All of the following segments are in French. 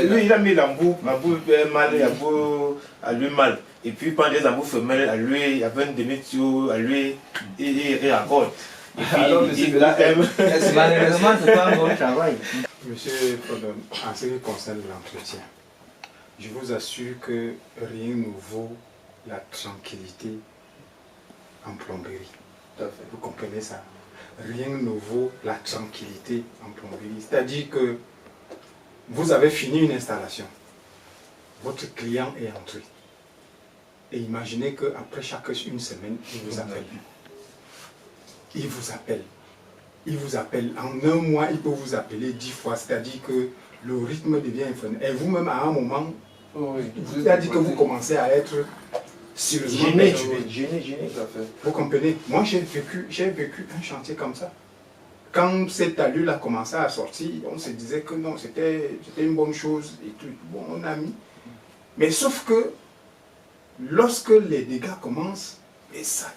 Lui, il a mis l'embout mâle et l'embout à lui mâle. Et puis, pendant des embouts femelles à lui, il y avait un demi-tuyau à lui et raccorde. Alors, monsieur, malheureusement, c'est pas un bon travail. Monsieur Fodon, en ce qui concerne l'entretien, je vous assure que rien ne vaut la tranquillité en plomberie. Tout à fait. Vous comprenez ça? Rien ne vaut la tranquillité en plomberie. C'est-à-dire que vous avez fini une installation, votre client est entré. Et imaginez qu'après une semaine, il vous appelle. Il vous appelle. Il vous appelle. En un mois, il peut vous appeler 10 fois. C'est-à-dire que le rythme devient infernal. Et vous-même, à un moment, c'est-à-dire que vous commencez à être sérieusement Gêné. Vous comprenez? Moi, j'ai vécu un chantier comme ça. Quand cette allure a commencé à sortir, on se disait que non, c'était une bonne chose et tout. Bon, on a mis. Mais sauf que lorsque les dégâts commencent, et ça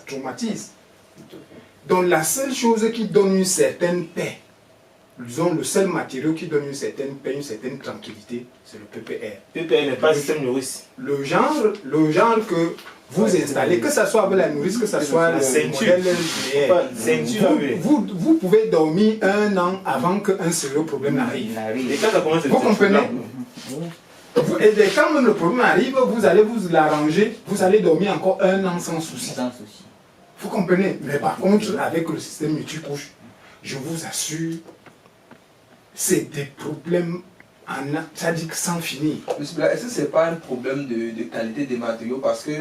traumatise. Donc la seule chose qui donne une certaine paix, disons le seul matériau qui donne une certaine paix, une certaine tranquillité, c'est le PPR. PPR n'est pas le système nourrice. Le genre que vous installez, que ce soit avec la nourrice, que ce soit la le ceinture. modèle, vous pouvez dormir 1 an avant qu'un sérieux problème n'arrive. Et quand ça commence, Vous comprenez? Et quand même le problème arrive, vous allez vous l'arranger, vous allez dormir encore 1 an sans souci. Vous comprenez? Mais par contre, avec le système multicouche, je vous assure, c'est des problèmes c'est-à-dire sans finir. Monsieur Bla, est-ce que ce n'est pas un problème de qualité des matériaux? Parce que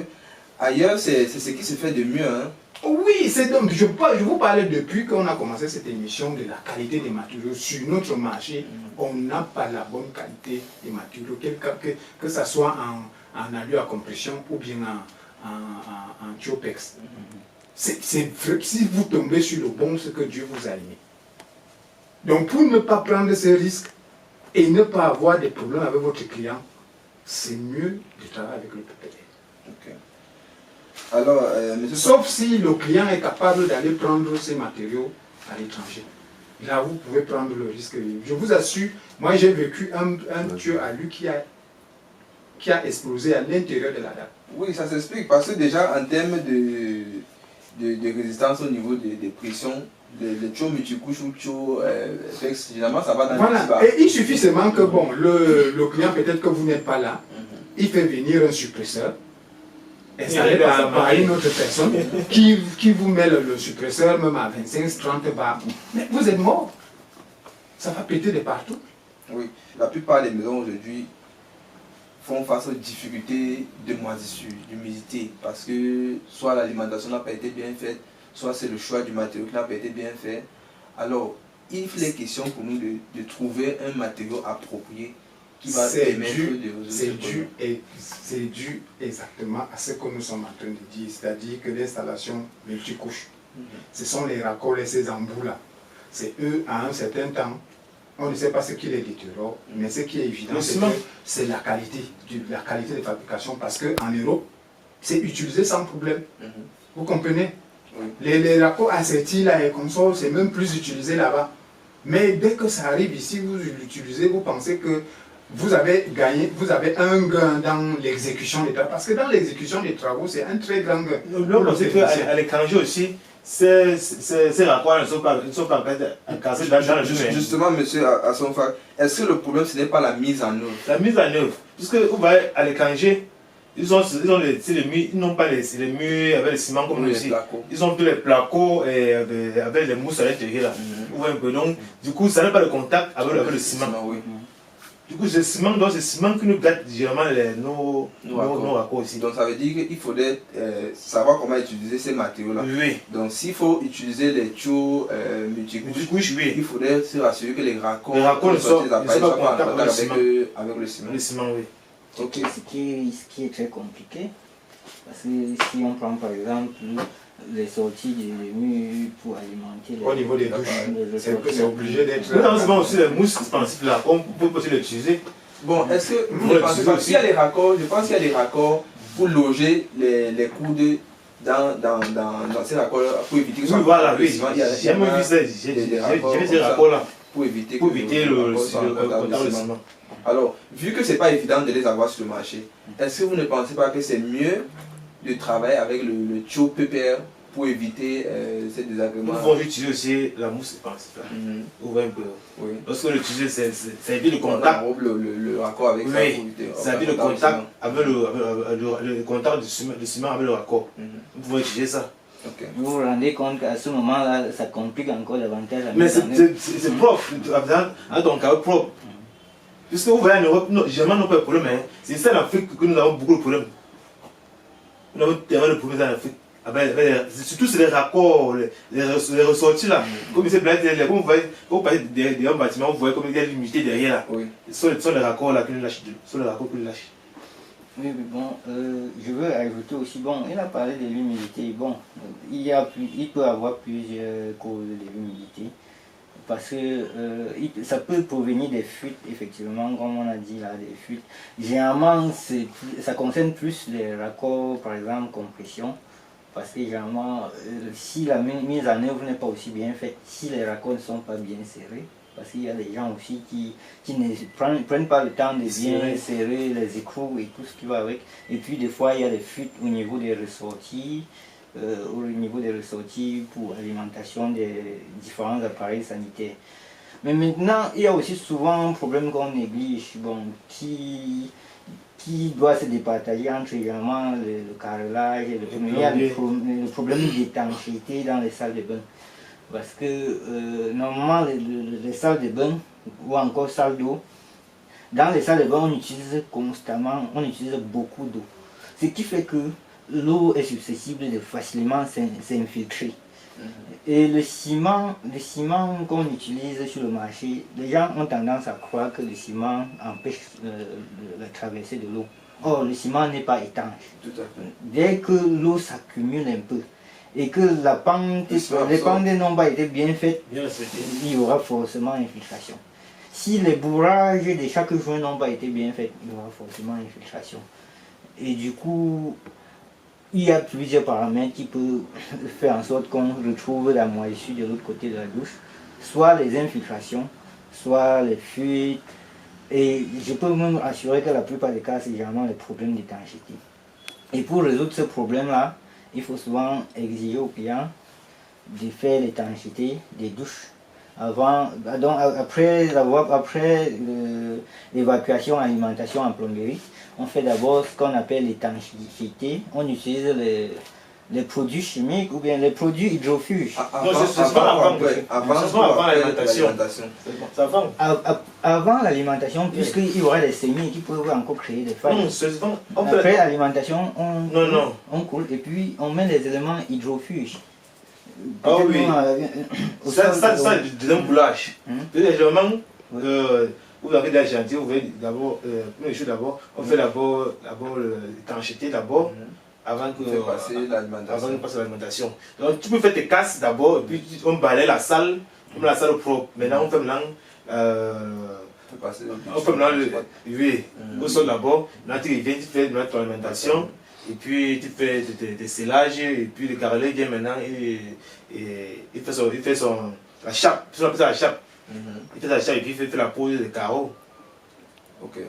ailleurs, c'est ce qui se fait de mieux. Hein? Oui, c'est donc, je vous parlais depuis qu'on a commencé cette émission de la qualité des matériaux. Sur notre marché, on n'a pas la bonne qualité des matériaux, que ce soit en allure à compression ou bien en Tiopex. C'est vrai que si vous tombez sur le bon, c'est que Dieu vous a aimé. Donc pour ne pas prendre ces risques et ne pas avoir des problèmes avec votre client, c'est mieux de travailler avec le PPR. Okay. Alors, sauf si le client est capable d'aller prendre ces matériaux à l'étranger. Là, vous pouvez prendre le risque. Je vous assure, moi j'ai vécu un tuyau à lui qui a explosé à l'intérieur de la dalle. Oui, ça s'explique parce que déjà en termes de résistance au niveau des pressions, le tuyau multicouche ou tuyau généralement ça va dans voilà. le petit bas. Et il suffit seulement que bon, le client, peut-être que vous n'êtes pas là, il fait venir un suppresseur installé par une autre personne qui vous met le suppresseur même à 25-30 bars. Mais vous êtes mort. Ça va péter de partout. Oui, la plupart des maisons aujourd'hui font face aux difficultés de moisissure, d'humidité, parce que soit l'alimentation n'a pas été bien faite, soit c'est le choix du matériau qui n'a pas été bien fait. Alors, il est question pour nous de trouver un matériau approprié qui va permettre de résoudre c'est dû exactement à ce que nous sommes en train de dire, c'est-à-dire que l'installation multicouche, ce sont les raccords et ces embouts-là. C'est eux, à un certain temps, on ne sait pas ce qui les détériore, mais ce qui est évident, c'est la qualité de fabrication, parce qu'en Europe, c'est utilisé sans problème. Vous comprenez? Les raccords assertis, là, les consoles, c'est même plus utilisé là-bas. Mais dès que ça arrive ici, vous l'utilisez, vous pensez que vous avez gagné, vous avez un gain dans l'exécution des travaux. Parce que dans l'exécution des travaux, c'est un très grand gain. L'autre, c'est qu'à l'étranger aussi, ces raccords ne sont pas cassés dans le jeu. Justement, monsieur Assonfa, est-ce que le problème, ce n'est pas la mise en œuvre? La mise en œuvre, puisque vous voyez, à l'étranger, ils n'ont pas les murs avec le ciment comme nous ici. Ils ont tous les placots avec les mousses à l'intérieur. Donc, du coup, ça n'a pas de contact avec le ciment. Du coup, ce ciment qui nous gâte généralement nos raccords ici. Donc, ça veut dire qu'il faudrait savoir comment utiliser ces matériaux-là. Oui. Donc, s'il faut utiliser les tuyaux multicouches, oui. Il faudrait se rassurer que les raccords ne sont pas en contact avec le ciment. Le ciment, oui. Okay. Ce qui est très compliqué, parce que si on prend par exemple les sorties des murs pour alimenter au niveau des douches, c'est obligé d'être... Nous avons aussi les mousses expansives là, on peut aussi les utiliser. Bon, est-ce que vous pensez pas qu'il y a des raccords, je pense qu'il y a des raccords pour loger les coudes dans ces raccords pour éviter que oui, voilà, oui, j'ai même vu ces raccords là. pour éviter le contact de ciment. Alors, vu que c'est pas évident de les avoir sur le marché, est-ce que vous ne pensez pas que c'est mieux de travailler avec le tuyau PPR pour éviter ces désagréments? Nous pouvons utiliser aussi la mousse principale. Ouvrir un peu. Oui. Lorsque l'utiliser, ça évite le contact. On le raccord avec ça. Oui, ça évite le contact avec le contact du ciment avec le raccord. Nous pouvons utiliser ça. Okay. Vous vous rendez compte qu'à ce moment-là, ça complique encore davantage la mais c'est propre, dans ton cas propre. Puisque vous voyez en Europe, généralement, nous n'avons pas de problème. Hein. C'est ça en Afrique que nous avons beaucoup de problèmes. Nous avons tellement de problèmes en Afrique. Surtout c'est les raccords, les ressorties là. Comme c'est plein de comme vous voyez, quand vous passez derrière un bâtiment, vous voyez comme il y a l'humidité derrière là. Oui. Ce sont les raccords là que nous lâchons. Ce sont les raccords que nous lâchons. Oui, mais bon, je veux ajouter aussi, bon, il a parlé de l'humidité. Bon, il peut y avoir plusieurs causes de l'humidité. Parce que ça peut provenir des fuites, effectivement, comme on a dit là, des fuites. Généralement, ça concerne plus les raccords, par exemple, compression. Parce que généralement, si la mise en œuvre n'est pas aussi bien faite, si les raccords ne sont pas bien serrés, parce qu'il y a des gens aussi qui ne prennent pas le temps de bien serrer les écrous et tout ce qui va avec. Et puis des fois, il y a des fuites au niveau des ressorties. Pour l'alimentation des différents appareils sanitaires. Mais maintenant, il y a aussi souvent un problème qu'on néglige, bon, qui doit se départager entre également le carrelage et il y a le problème d'étanchéité dans les salles de bain. Parce que normalement, les salles de bain ou encore salles d'eau, dans les salles de bain, on utilise constamment, on utilise beaucoup d'eau. Ce qui fait que l'eau est susceptible de facilement s'infiltrer. Et le ciment qu'on utilise sur le marché, les gens ont tendance à croire que le ciment empêche la traversée de l'eau. Or, le ciment n'est pas étanche. Dès que l'eau s'accumule un peu et que les pentes n'ont pas été bien faites, il y aura forcément infiltration. Si les bourrages de chaque joint n'ont pas été bien faits, il y aura forcément infiltration. Et du coup, il y a plusieurs paramètres qui peuvent faire en sorte qu'on retrouve la moisissure de l'autre côté de la douche, soit les infiltrations, soit les fuites, et je peux même assurer que la plupart des cas, c'est généralement les problèmes d'étanchéité. Et pour résoudre ce problème-là, il faut souvent exiger au client de faire l'étanchéité des douches. Après l'évacuation alimentation en plomberie, on fait d'abord ce qu'on appelle l'étanchéité. On utilise les produits chimiques ou bien les produits hydrofuges. Avant l'alimentation. Avant l'alimentation, puisqu'il y aura des semis qui peuvent encore créer des failles. Après l'alimentation, on coule et puis on met les éléments hydrofuges. Ah oui, ça c'est un boulage. Légèrement, vous avez des chantiers, vous faites d'abord, on fait d'abord l'étanchéité d'abord, avant de passer l'alimentation. Donc tu peux faire tes casses d'abord, et puis on balaye la salle propre. Maintenant on fait au sol d'abord, maintenant tu viens, tu fais ton alimentation. Et puis tu fais des scellages, et puis le carreleur vient maintenant et il fait la chape, il fait la chape. Il fait la chape et puis il fait la pose des carreaux. Ok.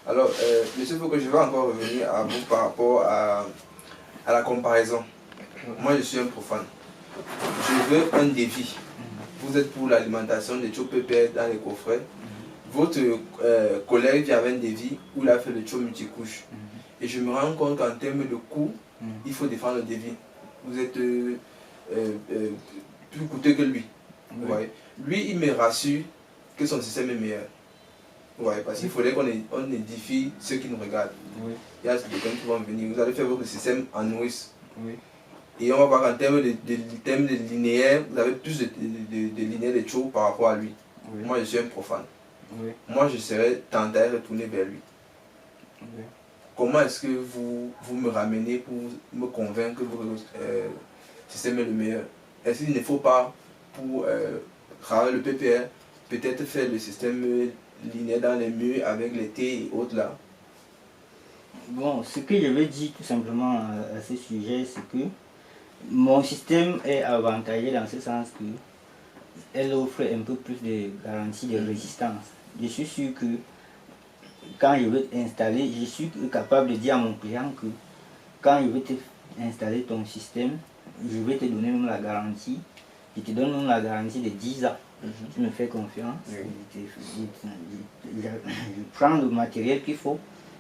Alors, monsieur Foucault, je vais encore revenir à vous par rapport à la comparaison. Moi, je suis un profane. Je veux un défi. Vous êtes pour l'alimentation des tuyaux PPR dans les coffrets. Votre collègue vient avec un défi où il a fait le tuyau multicouche. Et je me rends compte qu'en termes de coût, il faut défendre le devis. Vous êtes plus coûteux que lui. Oui. Ouais. Lui, il me rassure que son système est meilleur. Ouais, parce qu'il faudrait qu'on édifie ceux qui nous regardent. Oui. Il y a des gens qui vont venir. Vous allez faire votre système en nourrice. Oui. Et on va voir qu'en termes de linéaire, vous avez plus de linéaire de choses par rapport à lui. Oui. Moi, je suis un profane. Oui. Moi, je serais tenté à retourner vers lui. Oui. Comment est-ce que vous me ramenez pour me convaincre que votre système est le meilleur? Est-ce qu'il ne faut pas, pour travailler le PPR, peut-être faire le système linéaire dans les murs avec les T et autres là? Bon, ce que je veux dire tout simplement à ce sujet, c'est que mon système est avantagé dans ce sens que elle offre un peu plus de garantie de résistance. Je suis sûr que quand je veux t'installer, je suis capable de dire à mon client que quand je vais installer ton système, je vais te donner même la garantie. Je te donne même la garantie de 10 ans. Tu me fais confiance. Je prends le matériel qu'il faut.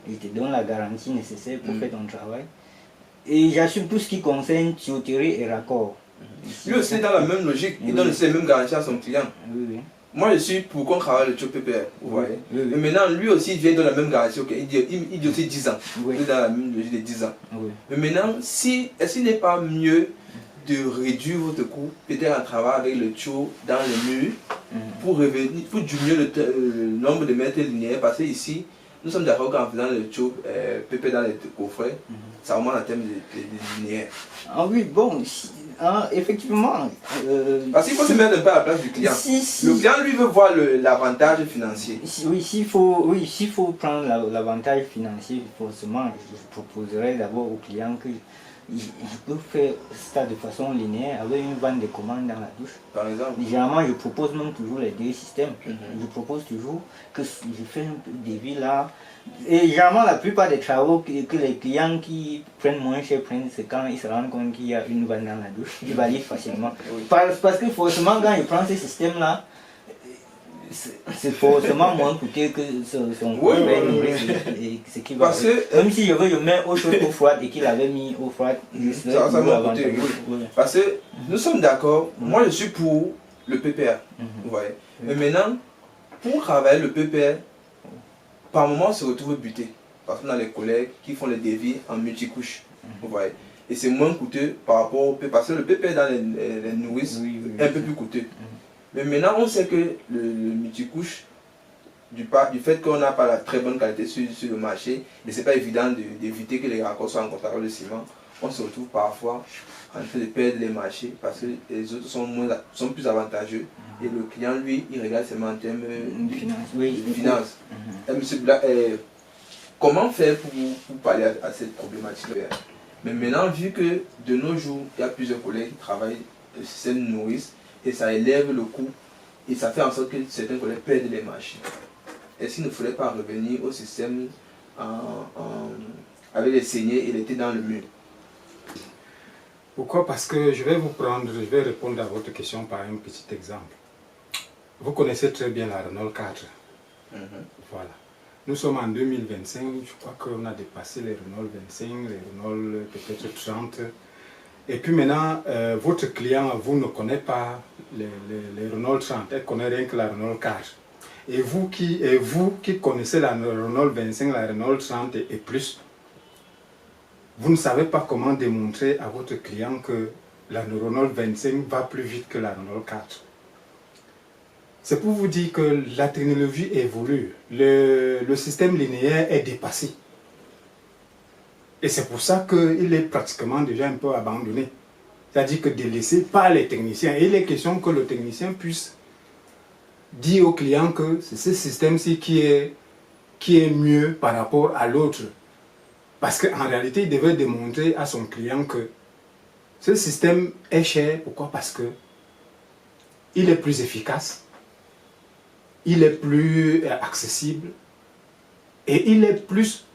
Je te donne la garantie nécessaire pour faire ton travail. Et j'assume tout ce qui concerne tuyauterie et raccord. Lui aussi dans la même logique, il donne aussi les mêmes garanties à son client. Oui, oui. Moi je suis pour qu'on travaille le tuyau PPR, vous voyez. Mais maintenant lui aussi il vient dans la même garantie, okay. il dit aussi 10 ans. Oui. Il est dans la même logique de 10 ans. Oui. Mais maintenant, est-ce qu'il n'est pas mieux de réduire votre coût, peut-être en travaillant avec le tuyau dans le mur, pour diminuer le nombre de mètres linéaires, parce que ici, nous sommes d'accord qu'en faisant le tuyau PP dans les coffrets, ça augmente en termes de linéaires. Ah oui, bon, effectivement. Parce qu'il faut se mettre un peu à la place du client. Le client, lui, veut voir l'avantage financier. S'il faut prendre l'avantage financier, forcément, je proposerai d'abord au client que je peux faire ça de façon linéaire avec une vanne de commande dans la douche. Par exemple. Généralement, je propose même toujours les deux systèmes. Je propose toujours que je fais un peu de devis là. Et généralement, la plupart des travaux que les clients qui prennent moins cher prennent, c'est quand ils se rendent compte qu'il y a une vanne dans la douche. Ils valident facilement. Parce que forcément, quand ils prennent ce système-là, c'est forcément moins coûteux que son ce qui va. Même si je mets autre chose eau froide et qu'il avait mis eau froide, ça m'a coûté. Parce que nous sommes d'accord, moi je suis pour le PPR. Vous voyez. Mais maintenant, pour travailler le PPR, par moment on se retrouve buté. Parce qu'on a les collègues qui font les devis en multicouches. Vous voyez. Et c'est moins coûteux par rapport au PPR. Parce que le PPR dans les nourrices est un peu plus coûteux. Mais maintenant, on sait que le multicouche, du fait qu'on n'a pas la très bonne qualité sur le marché, et c'est pas évident d'éviter que les raccords soient en contact avec le ciment, on se retrouve parfois en train de perdre les marchés parce que les autres sont plus avantageux et le client, lui, il regarde seulement en termes de finances. Monsieur Black, comment faire pour parler à cette problématique-là? Mais maintenant, vu que de nos jours, il y a plusieurs collègues qui travaillent le système de nourrice, et ça élève le coût et ça fait en sorte que certains collègues perdent les marchés. Est-ce qu'il ne faudrait pas revenir au système avec les saignées et les thés dans le mur? Pourquoi? Parce que je vais répondre à votre question par un petit exemple. Vous connaissez très bien la Renault 4. Voilà. Nous sommes en 2025, je crois qu'on a dépassé les Renault 25, les Renault peut-être 30. Et puis maintenant, votre client, vous ne connaissez pas les Renault 30, elle connaît rien que la Renault 4. Et vous qui connaissez la Renault 25, la Renault 30 et plus, vous ne savez pas comment démontrer à votre client que la Renault 25 va plus vite que la Renault 4. C'est pour vous dire que la technologie évolue, le système linéaire est dépassé. Et c'est pour ça qu'il est pratiquement déjà un peu abandonné. C'est-à-dire que délaissé par les techniciens. Et il est question que le technicien puisse dire au client que c'est ce système-ci qui est mieux par rapport à l'autre. Parce qu'en réalité, il devait démontrer à son client que ce système est cher. Pourquoi? Parce que il est plus efficace, il est plus accessible et il est plus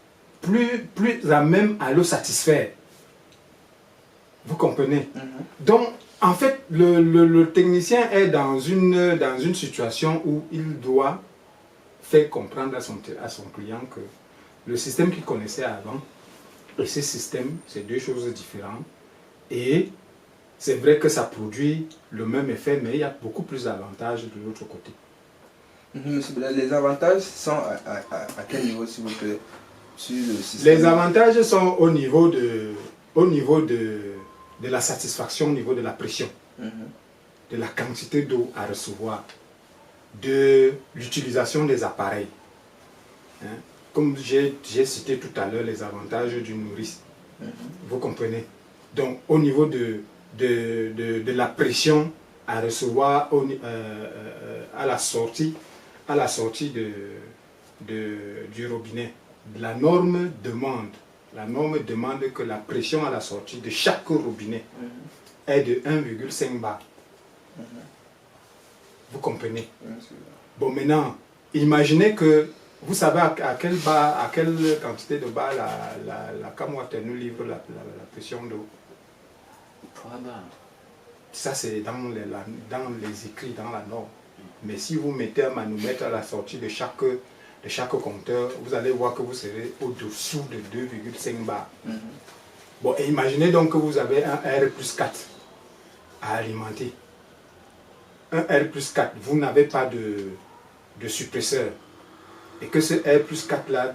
à même à le satisfaire. Vous comprenez? Donc, en fait, le technicien est dans une situation où il doit faire comprendre à son client que le système qu'il connaissait avant et ce système, c'est deux choses différentes. Et c'est vrai que ça produit le même effet, mais il y a beaucoup plus d'avantages de l'autre côté. Les avantages sont à quel niveau, s'il vous plaît? Les avantages sont au niveau de la satisfaction, au niveau de la pression, de la quantité d'eau à recevoir, de l'utilisation des appareils. Comme j'ai cité tout à l'heure les avantages du nourrice. Vous comprenez? Donc au niveau de la pression à recevoir à la sortie du robinet. La norme demande que la pression à la sortie de chaque robinet est de 1,5 bar. Vous comprenez? Bien sûr. Bon, maintenant, imaginez que vous savez à quelle quantité de bar la Camwater nous livre la pression d'eau. 3 bars. Ça, c'est dans les écrits, dans la norme. Mais si vous mettez un manomètre à la sortie de chaque compteur, vous allez voir que vous serez au-dessous de 2,5 bars. Bon, et imaginez donc que vous avez un R plus 4 à alimenter. Un R plus 4, vous n'avez pas de suppresseur. Et que ce R plus 4 là,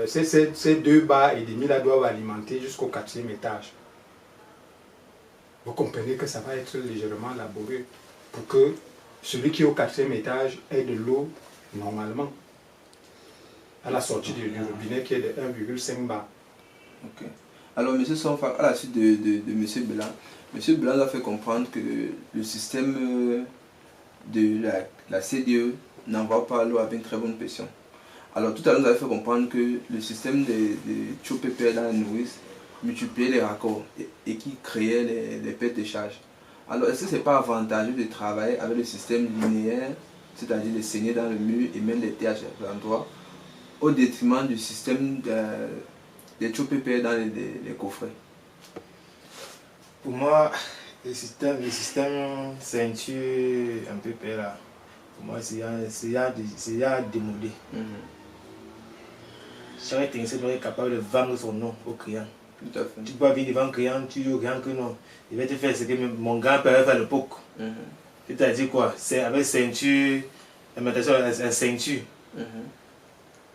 ces 2 bars et demi là doivent alimenter jusqu'au 4e étage. Vous comprenez que ça va être légèrement laborieux pour que celui qui est au 4e étage ait de l'eau normalement à la sortie du robinet qui est de 1,5 bar. Ok. Alors, M. Sonfa, à la suite de M. Blanc a fait comprendre que le système de la CDE n'envoie pas l'eau avec une très bonne pression. Alors, tout à l'heure, vous avez fait comprendre que le système de CHO-PPR dans la nourrice multipliait les raccords et qui créait les pertes de charge. Alors, est-ce que ce n'est pas avantageux de travailler avec le système linéaire, c'est-à-dire de saigner dans le mur et même les TH à l'endroit, au détriment du système des CHO-PPR dans les coffrets? Pour moi, le système ceinture un PPR là, pour moi, c'est à démoder. Chaque technicien doit être capable de vendre son nom au client. Tout à fait. Tu peux venir devant le client, tu dis au client que non, il va te faire ce que mon grand-père fait à l'époque. C'est-à-dire quoi? C'est avec ceinture, alimentation à ceinture.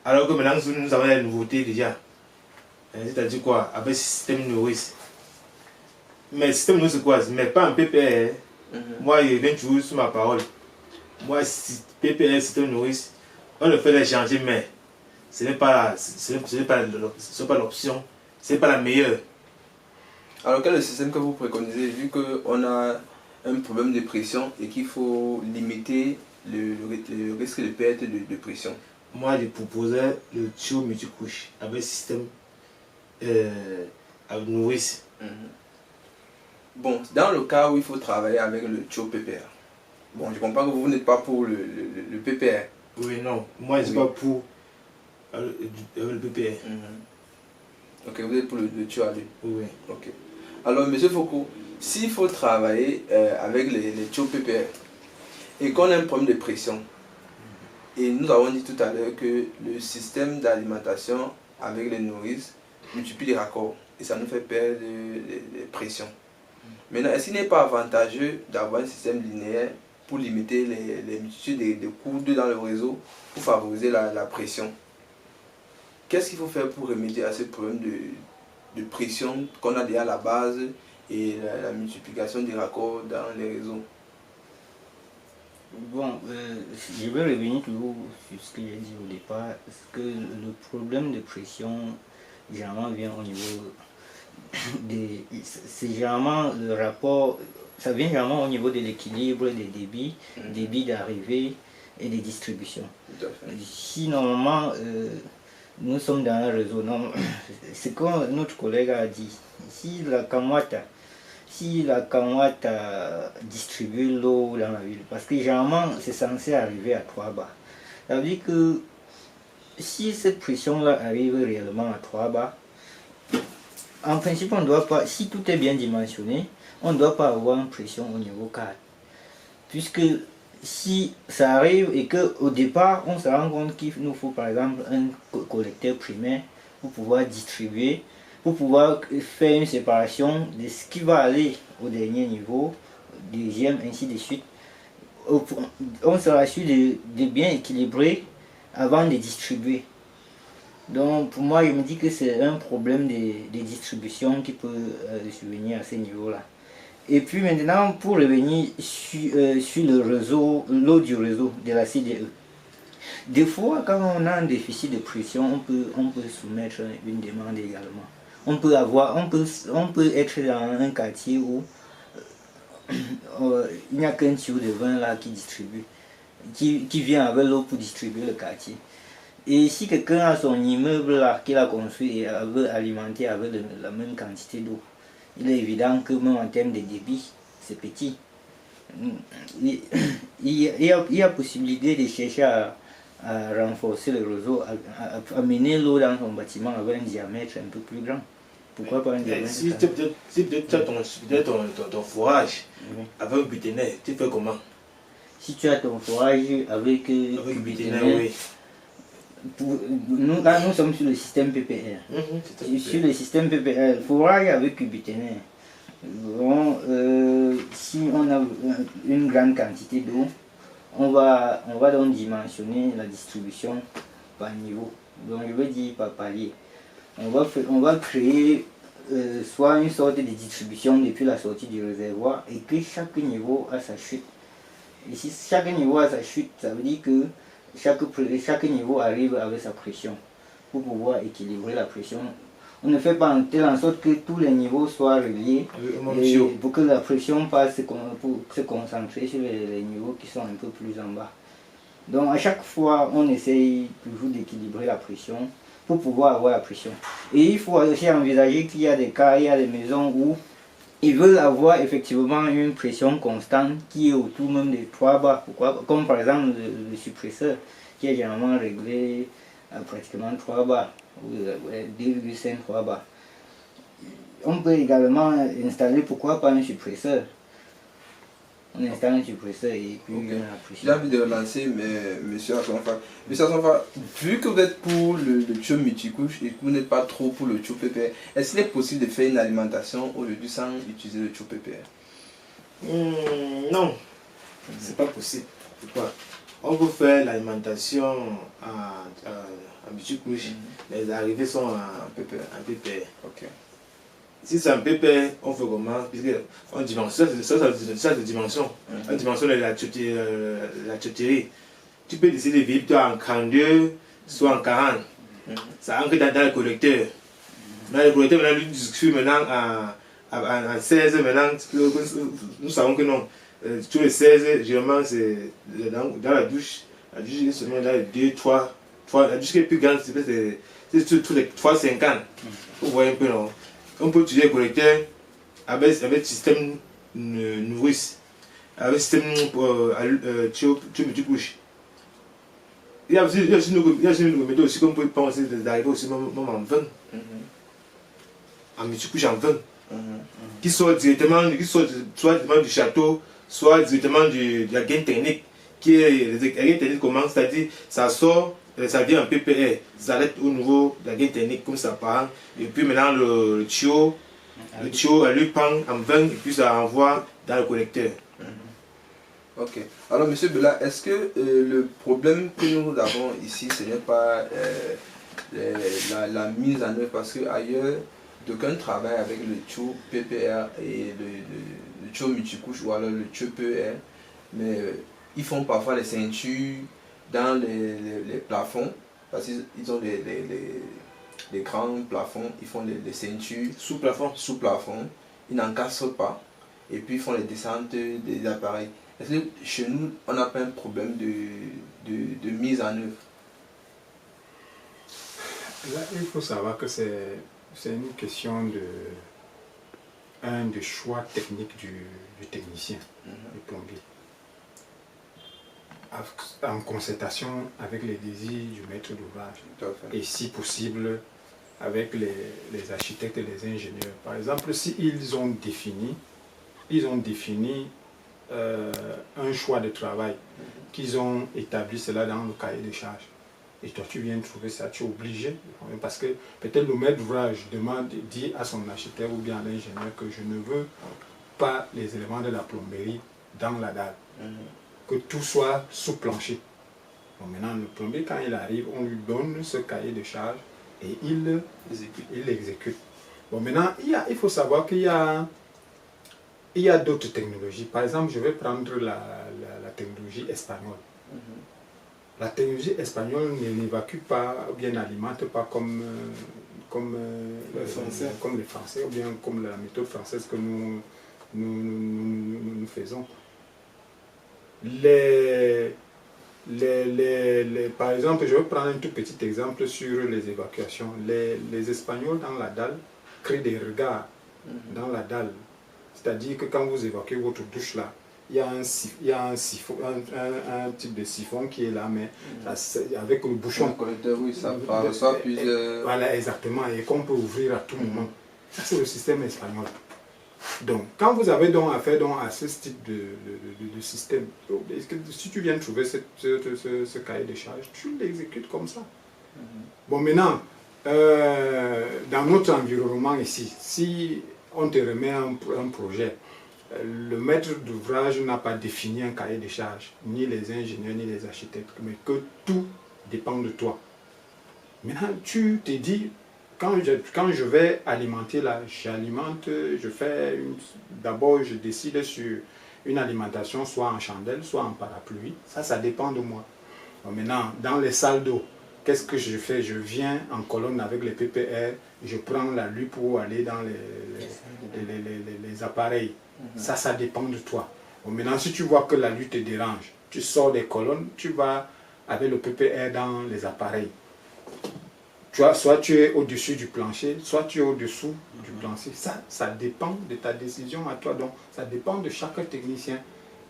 Alors que maintenant, nous avons la nouveauté déjà. C'est-à-dire quoi? Avec système nourrice. Mais système nourrice, c'est quoi? Mais pas un PPR. Moi, il vient toujours sur ma parole. Moi, PPR, système nourrice, on le fait les changer, mais ce n'est pas l'option. Ce n'est pas la meilleure. Alors, quel est le système que vous préconisez, vu qu'on a un problème de pression et qu'il faut limiter le risque de perte de pression? Moi, je proposais le tuyau multicouche avec système avec nourrice. Bon, dans le cas où il faut travailler avec le tuyau PPR, bon, je comprends que vous n'êtes pas pour le PPR. Oui, non. Moi, je ne suis pas pour le PPR. Ok, vous êtes pour le tuyau à lui. Oui. Ok. Alors, M. Foucault, s'il faut travailler avec les tuyaux PPR et qu'on a un problème de pression, et nous avons dit tout à l'heure que le système d'alimentation avec les nourrices multiplie les raccords et ça nous fait perdre les pressions. Maintenant, est-ce qu'il n'est pas avantageux d'avoir un système linéaire pour limiter les multitudes de coudes dans le réseau pour favoriser la pression? Qu'est-ce qu'il faut faire pour remédier à ce problème de pression qu'on a déjà à la base et la multiplication des raccords dans les réseaux? Bon, je vais revenir toujours sur ce que j'ai dit au départ, parce que le problème de pression, généralement, vient au niveau c'est généralement le rapport, ça vient généralement au niveau de l'équilibre des débits d'arrivée et des distributions. Si normalement, nous sommes dans un réseau, c'est comme notre collègue a dit, si la Camwater distribue l'eau dans la ville, parce que généralement c'est censé arriver à 3 bars. Ça veut dire que si cette pression-là arrive réellement à 3 bars, en principe on ne doit pas, si tout est bien dimensionné, on ne doit pas avoir une pression au niveau 4. Puisque si ça arrive et qu'au départ on se rend compte qu'il nous faut par exemple un collecteur primaire pour pouvoir distribuer, pour pouvoir faire une séparation de ce qui va aller au dernier niveau, deuxième, ainsi de suite. On sera sûr de bien équilibrer avant de distribuer. Donc pour moi, je me dis que c'est un problème de distribution qui peut survenir à ce niveau-là. Et puis maintenant, pour revenir sur le réseau, l'eau du réseau de la CDE. Des fois, quand on a un déficit de pression, on peut soumettre une demande également. On peut être dans un quartier où il n'y a qu'un tuyau de vin là qui distribue, qui vient avec l'eau pour distribuer le quartier. Et si quelqu'un a son immeuble là qu'il a construit et veut alimenter avec la même quantité d'eau, il est évident que même en termes de débit, c'est petit. Il y a possibilité de chercher à renforcer le réseau, à mener l'eau dans son bâtiment avec un diamètre un peu plus grand. Pourquoi pas un diamètre? Si peut-être tu as ton forage avec un buténaire, tu fais comment? Si tu as ton forage avec buténaire, oui. Nous sommes sur le système PPR. Sur le système PPR, forage avec buténaire. Bon, si on a une grande quantité d'eau, on va donc dimensionner la distribution par niveau. Donc je veux dire par palier. On va créer soit une sorte de distribution depuis la sortie du réservoir et que chaque niveau a sa chute. Et si chaque niveau a sa chute, ça veut dire que chaque niveau arrive avec sa pression pour pouvoir équilibrer la pression. On ne fait pas en telle en sorte que tous les niveaux soient reliés pour que la pression passe pour se concentrer sur les niveaux qui sont un peu plus en bas. Donc à chaque fois, on essaye toujours d'équilibrer la pression pour pouvoir avoir la pression. Et il faut aussi envisager qu'il y a des cas, il y a des maisons où ils veulent avoir effectivement une pression constante qui est autour même des 3 bars. Pourquoi? Comme par exemple le suppresseur qui est généralement réglé à pratiquement 3 bars, ou 2,5 3 bars. On peut également installer, pourquoi pas un suppresseur. On installe un suppresseur et puis la pression. J'ai envie de relancer M. Assonfa. M. Assonfa, vu que vous êtes pour le tuyau multicouche et que vous n'êtes pas trop pour le tuyau PPR, est-ce qu'il est possible de faire une alimentation aujourd'hui sans utiliser le tuyau PPR? Non, c'est pas possible. Pourquoi? On peut faire l'alimentation en multicouche, les arrivées sont en PPR. Okay. Si c'est un PPR, on fait comment? Puisqu'on dimensionne, ça c'est dimension. On dimensionne la tuyauterie. Tu peux décider de vivre en 42, soit en 40. Ça entre dans le collecteur. Dans le collecteur, maintenant, lui discute maintenant en 16. Maintenant, nous savons que non. Tous les 16, généralement, c'est dans la douche. La douche est seulement dans les 2, 3. La douche qui est plus grande, c'est tous les 3,50. Vous voyez un peu, non? On peut utiliser le collecteur avec le système nourrice, avec le système tuyau multicouche. Il y a aussi une méthode aussi qu'on peut penser d'arriver aussi même en 20. En multicouche en 20. Qui sort directement soit du château, soit directement de la gaine technique. Qui est la gaine technique comment? C'est-à-dire ça sort. Ça vient en PPR, ça arrête au niveau de la gaine technique comme ça part. Et puis maintenant le tuyau lui prend en 20 et puis ça envoie dans le collecteur. Ok. Alors M. Bella, est-ce que le problème que nous avons ici, ce n'est pas la mise en œuvre, parce qu'ailleurs, d'aucuns travaillent avec le tuyau PPR et le tuyau multicouche ou alors le tuyau PER, mais ils font parfois les ceintures dans les plafonds, parce qu'ils ont des grands plafonds, ils font les ceintures sous plafond, ils n'encastrent pas, et puis ils font les descentes des appareils. Est-ce que chez nous, on n'a pas un problème de mise en œuvre? Là, il faut savoir que c'est une question de choix technique du technicien, du plombier. En concertation avec les désirs du maître d'ouvrage et si possible avec les architectes et les ingénieurs. Par exemple, si ils ont défini un choix de travail, qu'ils ont établi cela dans le cahier de charge, et toi tu viens trouver ça, tu es obligé, parce que peut-être le maître d'ouvrage dit à son architecte ou bien à l'ingénieur que je ne veux pas les éléments de la plomberie dans la dalle. Que tout soit sous plancher. Bon, maintenant, le plombier, quand il arrive, on lui donne ce cahier de charge et il l'exécute. Bon, maintenant, il faut savoir qu'il y a d'autres technologies. Par exemple, je vais prendre la technologie espagnole. La technologie espagnole n'évacue pas, ou bien n'alimente pas comme les Français, ou bien comme la méthode française que nous faisons. Par exemple, je vais prendre un tout petit exemple sur les évacuations. Les Espagnols dans la dalle créent des regards dans la dalle. C'est-à-dire que quand vous évacuez votre douche là, il y a un siphon, un type de siphon qui est là, mais avec le bouchon. Le collecteur, oui, ça reçoit plusieurs... Voilà, exactement, et qu'on peut ouvrir à tout moment. Ça, c'est le système espagnol. Donc, quand vous avez donc affaire donc à ce type de système, si tu viens trouver ce cahier de charge, tu l'exécutes comme ça. Bon, maintenant, dans notre environnement ici, si on te remet un projet, le maître d'ouvrage n'a pas défini un cahier de charge, ni les ingénieurs, ni les architectes, mais que tout dépend de toi. Maintenant, tu te dis, quand je vais alimenter là, j'alimente, d'abord je décide sur une alimentation soit en chandelle, soit en parapluie, ça dépend de moi. Bon, maintenant, dans les salles d'eau, qu'est-ce que je fais? Je viens en colonne avec les PPR, je prends la lupe pour aller dans les appareils. Ça dépend de toi. Bon, maintenant, si tu vois que la lutte te dérange, tu sors des colonnes, tu vas avec le PPR dans les appareils. Tu vois, soit tu es au-dessus du plancher, soit tu es au-dessous du plancher. Ça dépend de ta décision à toi. Donc, ça dépend de chaque technicien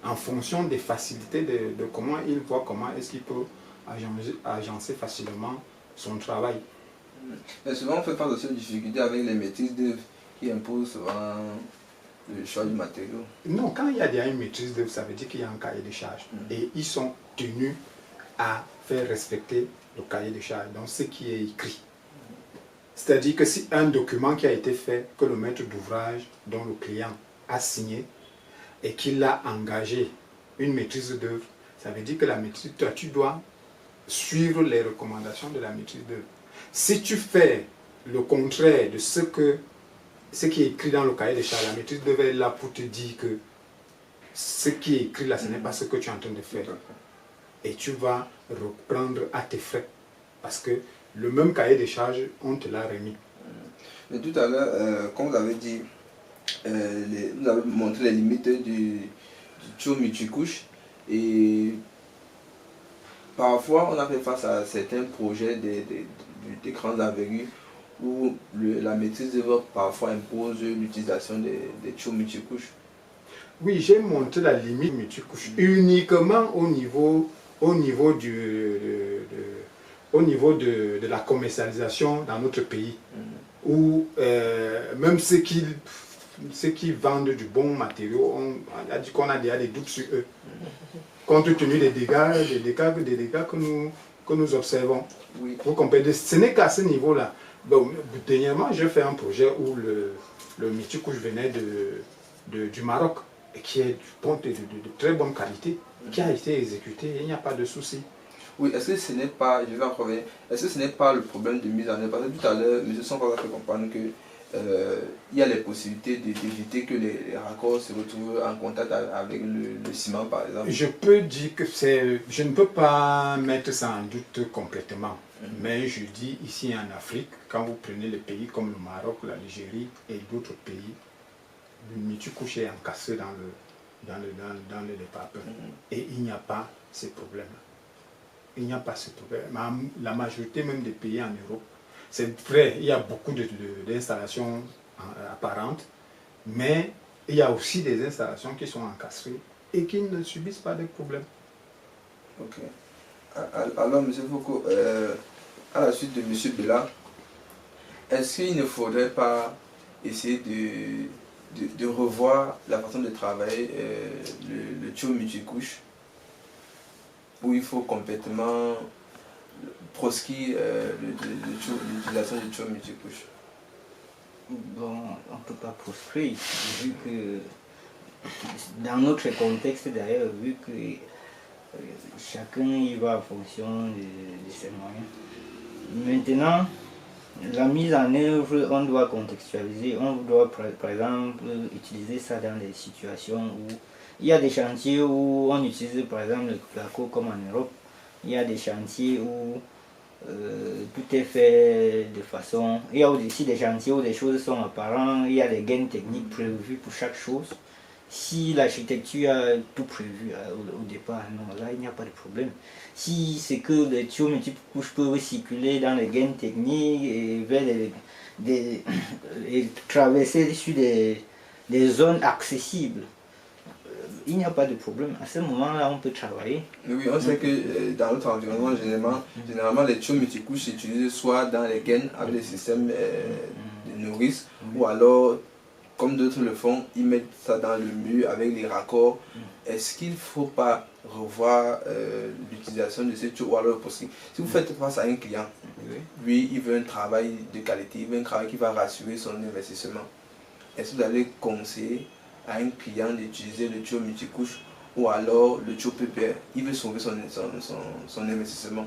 en fonction des facilités, de comment il voit, comment est-ce qu'il peut agencer facilement son travail. Mais souvent, on fait face aussi aux difficultés avec les maîtrises d'œuvre qui imposent souvent le choix du matériau. Non, quand il y a une maîtrise d'œuvre, ça veut dire qu'il y a un cahier de charge. Et ils sont tenus à faire respecter le cahier de charge, donc ce qui est écrit. C'est-à-dire que si un document qui a été fait, que le maître d'ouvrage, dont le client a signé, et qu'il a engagé une maîtrise d'œuvre, ça veut dire que la maîtrise, toi, tu dois suivre les recommandations de la maîtrise d'œuvre. Si tu fais le contraire de ce qui est écrit dans le cahier de charge, la maîtrise d'œuvre est là pour te dire que ce qui est écrit là, ce n'est pas ce que tu es en train de faire. Et tu vas reprendre à tes frais. Parce que le même cahier de charge, on te l'a remis. Mais tout à l'heure, comme vous avez dit, vous avez montré les limites du tuyau multicouche. Et parfois, on a fait face à certains projets des grandes envergures où la maîtrise d'œuvre parfois impose l'utilisation des tuyaux multicouches. Oui, j'ai montré la limite multicouche uniquement au niveau de la commercialisation dans notre pays, où même ceux qui vendent du bon matériau, on a dit qu'on a déjà des doutes sur eux, compte tenu des dégâts que nous observons. Oui. Vous comprenez, ce n'est qu'à ce niveau-là. Bon, dernièrement, j'ai fait un projet où le multicouche venait du Maroc, et qui est de très bonne qualité, qui a été exécuté, il n'y a pas de souci. Oui, est-ce que ce n'est pas, je vais en revenir, est-ce que ce n'est pas le problème de mise en œuvre? Parce que tout à l'heure, M. Sonko a fait comprendre qu'il y a les possibilités d'éviter que les raccords se retrouvent en contact avec le ciment, par exemple. Je peux dire que je ne peux pas mettre ça en doute complètement. Mais je dis ici en Afrique, quand vous prenez les pays comme le Maroc, l'Algérie et d'autres pays, le multicouche est encastré dans le département. Et il n'y a pas ces problèmes-là. Il n'y a pas ce problème. La majorité même des pays en Europe, c'est vrai, il y a beaucoup d'installations apparentes, mais il y a aussi des installations qui sont encastrées et qui ne subissent pas de problèmes. Ok. Alors, M. Foucault, à la suite de M. Bella, est-ce qu'il ne faudrait pas essayer de revoir la façon de travailler le tuyau multicouche, où il faut complètement proscrire l'utilisation du tuyau multicouche? Bon, on ne peut pas proscrire, vu que dans notre contexte d'ailleurs, vu que chacun y va en fonction de ses moyens. Maintenant, la mise en œuvre, on doit contextualiser, on doit par exemple utiliser ça dans des situations où il y a des chantiers où on utilise par exemple le placo comme en Europe, il y a des chantiers où tout est fait de façon... Il y a aussi des chantiers où les choses sont apparentes, il y a des gains techniques prévus pour chaque chose. Si l'architecture a tout prévu au départ, non, là il n'y a pas de problème. Si c'est que les tuyaux multicouches peuvent circuler dans les gaines techniques et vers et traverser sur des zones accessibles, il n'y a pas de problème. À ce moment-là, on peut travailler. Oui, on sait que dans notre environnement, généralement les tuyaux multicouches s'utilisent soit dans les gaines avec des systèmes de nourrice, ou alors, comme d'autres le font, ils mettent ça dans le mur avec les raccords. Est-ce qu'il ne faut pas revoir l'utilisation de ces tuyaux, ou alors parce que si vous faites face à un client, lui, il veut un travail de qualité, il veut un travail qui va rassurer son investissement. Est-ce que vous allez conseiller à un client d'utiliser le tuyau multicouche ou alors le tuyau PPR? Il veut sauver son investissement.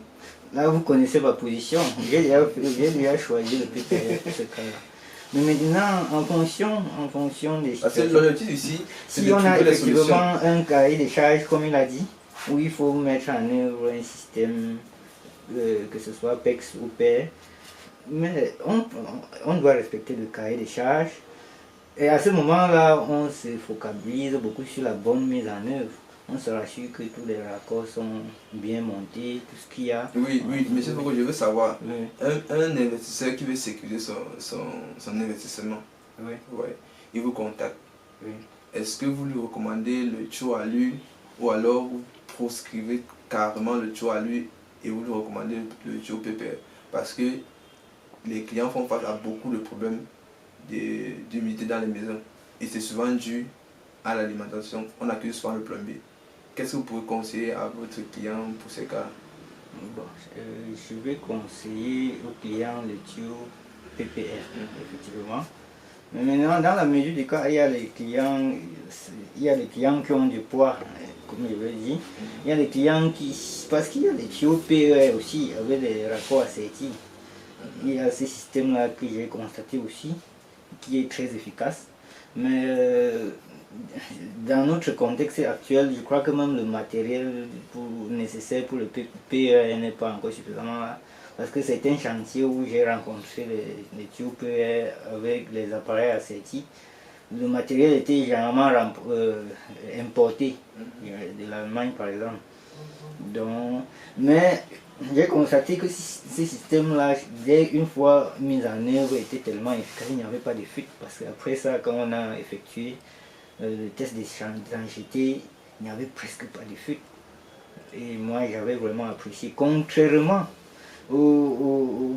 Là, vous connaissez ma position. J'ai déjà choisi le PPR pour ce cas-là. Mais maintenant, en fonction des Parce que l'objectif ici, c'est si de on a trouver les solutions. effectivement un cahier des charges, comme il a dit, où il faut mettre en œuvre un système, que ce soit PEX ou PER, mais on doit respecter le cahier des charges. Et à ce moment-là, on se focalise beaucoup sur la bonne mise en œuvre. On se rassure que tous les raccords sont bien montés, tout ce qu'il y a. Oui, monsieur Foucault, je veux savoir, Oui. un investisseur qui veut sécuriser son investissement, ouais, il vous contacte. Oui. Est-ce que vous lui recommandez le tuyau à lui, ou alors vous proscrivez carrément le tuyau à lui et vous lui recommandez le tuyau PPR? Parce que les clients font face à beaucoup de problèmes d'humidité dans les maisons. Et c'est souvent dû à l'alimentation. On accuse souvent le plombier. Qu'est-ce que vous pouvez conseiller à votre client pour ces cas? Bon, je vais conseiller au client le tuyau PPR, effectivement. Mais maintenant, dans la mesure du cas, il y a les clients qui ont du poids, comme je l'ai dit. Il y a les clients qui... Parce qu'il y a les tuyaux PER aussi, avec des raccords assertis. Il y a ce système-là que j'ai constaté aussi, qui est très efficace. Mais dans notre contexte actuel, je crois que même le matériel nécessaire pour le PER n'est pas encore suffisamment là. Parce que c'est un chantier où j'ai rencontré les tuyaux PER avec les appareils assertis. Le matériel était généralement importé de l'Allemagne par exemple. Donc, mais j'ai constaté que ces systèmes-là, une fois mis en œuvre, étaient tellement efficaces, il n'y avait pas de fuite. Parce qu'après ça, quand on a effectué le test d'étanchéité, il n'y avait presque pas de fuite. Et moi, j'avais vraiment apprécié. Contrairement aux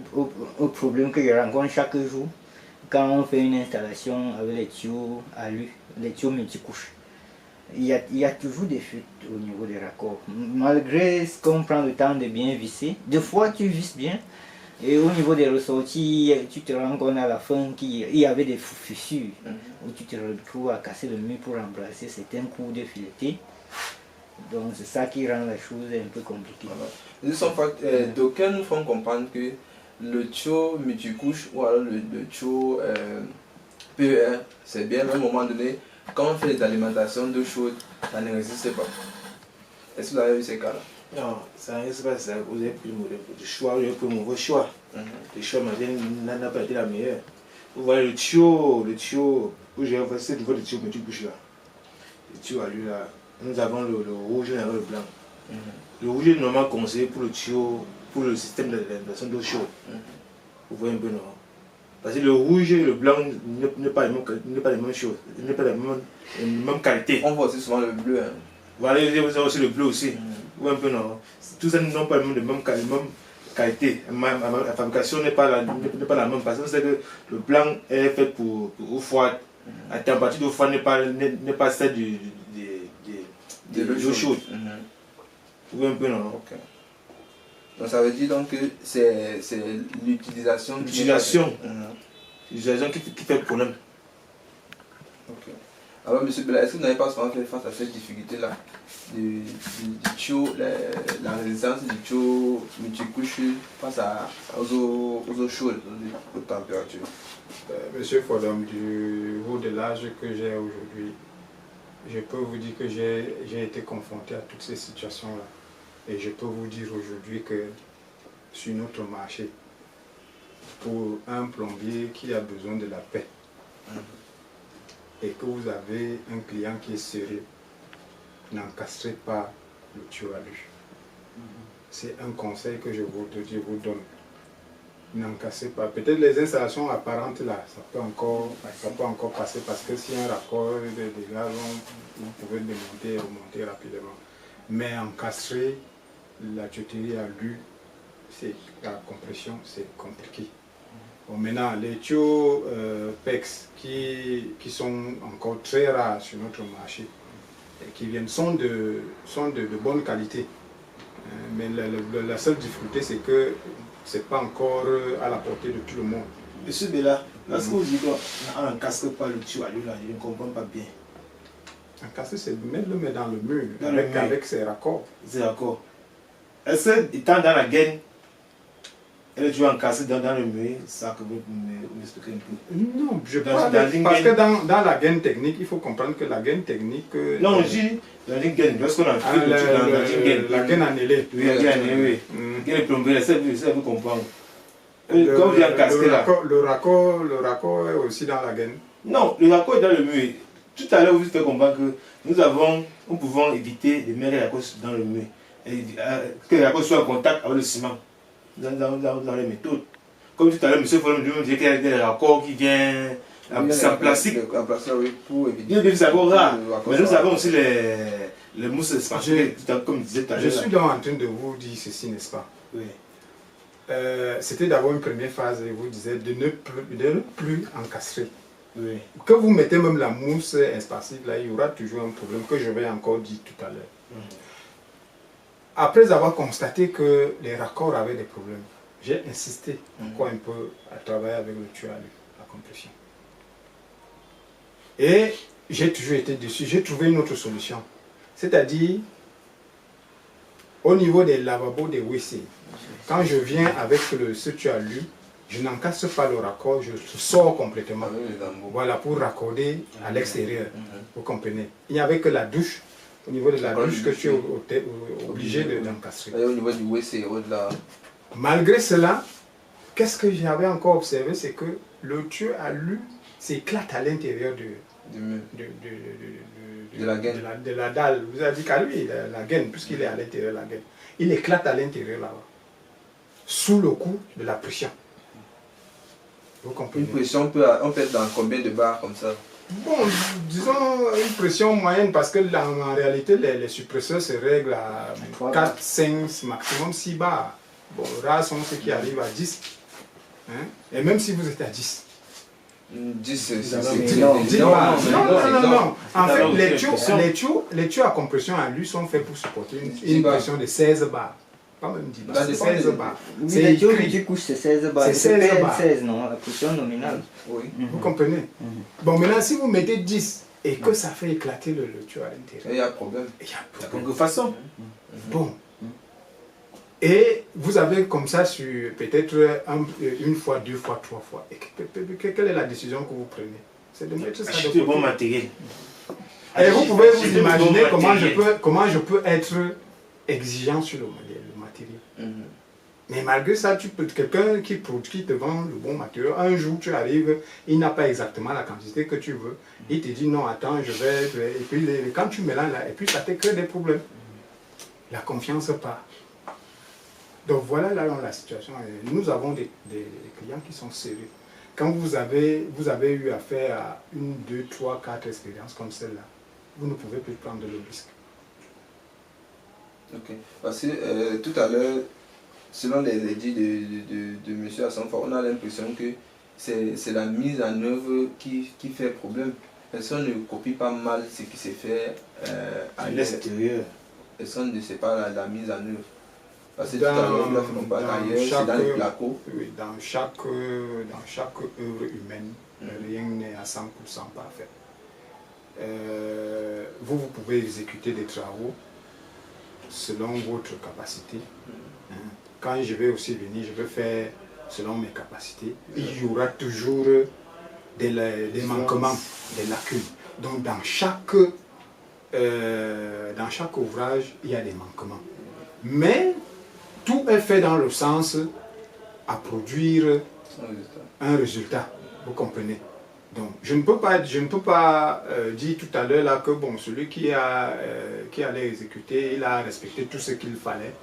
problèmes que je rencontre chaque jour, quand on fait une installation avec les tuyaux alu, les tuyaux multicouches. Il y a toujours des fuites au niveau des raccords. Malgré ce qu'on prend le temps de bien visser, des fois tu visses bien, et au niveau des ressorties, tu te rends compte à la fin qu'il y avait des fissures, où tu te retrouves à casser le mur pour remplacer certains coups de fileté. Donc c'est ça qui rend la chose un peu compliquée. D'aucuns nous font comprendre que le tuyau multicouche ou alors le tuyau PER, c'est bien, mais à un moment donné, quand on fait des alimentations d'eau chaude, ça ne résiste pas. Est-ce que vous avez vu ces cas-là? Non, ça ne résiste pas, vous avez pris le choix, vous avez pris mon choix. Le choix n'a pas été la meilleure. Vous voyez le tuyau où j'ai fait le tuyau multicouche là. Le tuyau à lui là, nous avons le rouge et le blanc. Le rouge est normalement conseillé pour le tuyau, pour le système d'alimentation d'eau chaude. Vous voyez un peu, non? Parce que le rouge et le blanc n'est pas les mêmes choses, n'est pas la même qualité. On voit aussi souvent le bleu. Hein. Voilà, vous avez aussi le bleu aussi. Vous voyez un peu, non? Tout ça n'ont pas la même qualité. La fabrication n'est pas la même. Parce que c'est que le blanc est fait pour eau froide. La température d'eau froide n'est pas celle de l'eau chaude. Vous voyez un peu, non? Okay. Donc ça veut dire donc que c'est l'utilisation qui fait le problème. Okay. Alors monsieur Bella, est-ce que vous n'avez pas souvent fait face à cette difficulté-là du tuyau, la résistance du tuyau multicouche face aux eaux chaudes, aux températures? Monsieur Fodom, du haut de l'âge que j'ai aujourd'hui, je peux vous dire que j'ai été confronté à toutes ces situations-là. Et je peux vous dire aujourd'hui que sur notre marché, pour un plombier qui a besoin de la paix, et que vous avez un client qui est sérieux, n'encastrez pas le tuyau à lui. C'est un conseil que je vous donne. n'encassez pas. Peut-être les installations apparentes là, ça peut encore passer parce que si un raccord de dégâts, vous pouvez le démonter et remonter rapidement. Mais encastrer la tuyauterie à lu, la compression, c'est compliqué. Bon, maintenant, les tuyaux PEX qui sont encore très rares sur notre marché, et qui viennent, sont de bonne qualité. Mais la seule difficulté, c'est que ce n'est pas encore à la portée de tout le monde. Monsieur Bella, lorsque vous dites qu'on n'encastre pas le tuyau à lui, là, je ne comprends pas bien. Encastrer, c'est le mettre dans le mur, avec ses raccords. C'est raccords. Est-ce que, étant dans la gaine, et le tuyau encastré dans le mur, ça que vous m'expliquez un peu? Non, je pense parce que dans la gaine technique, il faut comprendre que la gaine technique... non, je dis dans une gaine, lorsqu'on a fait le tuyau dans une gaine. La gaine annelée. Oui, la gaine annelée, oui. Gaine plombée, ça vous comprendre. Quand vous encastrer là... Le raccord est aussi dans la gaine. Non, le raccord est dans le mur. Tout à l'heure, vous faites comprendre que nous pouvons éviter de mettre les raccords dans le mur. Et que les raccords soient en contact avec le ciment. Dans les méthodes. Comme tout à l'heure, M. Follum me disait qu'il y a des raccords qui viennent en plastique. En plastique, oui, pour éviter. Il y a des raccords rares. Mais nous avons aussi les mousses expansionnelles, comme je disais tout à l'heure. Je suis donc en train de vous dire ceci, n'est-ce pas? Oui. C'était d'abord une première phase, et vous disiez de ne plus encastrer. Oui. Que vous mettez même la mousse expansive, là, il y aura toujours un problème que je vais encore dire tout à l'heure. Après avoir constaté que les raccords avaient des problèmes, j'ai insisté encore un peu à travailler avec le tuyau à la compression. Et j'ai toujours été dessus, j'ai trouvé une autre solution. C'est-à-dire, au niveau des lavabos des WC, quand je viens avec ce tuyau à lu, je n'encastre pas le raccord, je sors complètement. Voilà, pour raccorder à l'extérieur. Vous comprenez? Il n'y avait que la douche. Au niveau de la douche que tu es obligé d'encastrer. Et au niveau du WC, au-delà. Malgré cela, qu'est-ce que j'avais encore observé, c'est que le tuyau à lu s'éclate à l'intérieur de la gaine. De la dalle. Vous avez dit qu'à lui, la gaine, puisqu'il est à l'intérieur de la gaine, il éclate à l'intérieur là-bas, sous le coup de la pression. Vous comprenez? Une pression, on peut être dans combien de bars comme ça? Bon, disons une pression moyenne parce que en réalité les suppresseurs se règlent à 4, 5, maximum 6 bars. Bon, rares sont ceux qui arrivent à 10. Hein? Et même si vous êtes à 10. 10, c'est non. En fait, les tuyaux à compression à lui sont faits pour supporter une pression de 16 bars. Pas même 10 bars, c'est 16 bars. C'est les tuyaux qui couchent, c'est 16 bars. C'est 16 bars. 16, non, la pression nominale. Oui. Vous comprenez? Bon, maintenant, si vous mettez 10 et que ça fait éclater le tuyau à l'intérieur, il y a un problème. Il y a un De problème. quelque façon. Bon. Et vous avez comme ça sur peut-être une fois, 2 fois, 3 fois. Et quelle est la décision que vous prenez? C'est de mettre ça de Acheter côté. bon matériel. Et vous pouvez vous Acheter imaginer bon matériel. comment je peux être exigeant sur le matériel. Mais malgré ça, quelqu'un qui te vend le bon matériel, un jour tu arrives, il n'a pas exactement la quantité que tu veux. Il te dit non, attends, je vais... Et puis quand tu mélanges là, et puis ça te crée des problèmes. La confiance part. Donc voilà là la situation. Nous avons des clients qui sont sérieux. Quand vous avez eu affaire à 1, 2, 3, 4 expériences comme celle-là, vous ne pouvez plus prendre le risque. Ok. Parce que tout à l'heure, selon les dits de M. Assanfort, on a l'impression que c'est la mise en œuvre qui fait problème. Personne ne copie pas mal ce qui s'est fait À l'extérieur. Personne ne sait pas la mise en œuvre. Parce que tout à l'heure, on l'a fait non pas ailleurs, c'est dans les placos. Oui, dans chaque œuvre humaine, rien n'est à 100% parfait. Vous pouvez exécuter des travaux selon votre capacité. Quand je vais aussi venir, je vais faire selon mes capacités. Il y aura toujours des manquements, des lacunes. Donc dans chaque ouvrage, il y a des manquements. Mais tout est fait dans le sens à produire un résultat. Vous comprenez? Donc je ne peux pas dire tout à l'heure là que bon, celui qui allait exécuter, il a respecté tout ce qu'il fallait.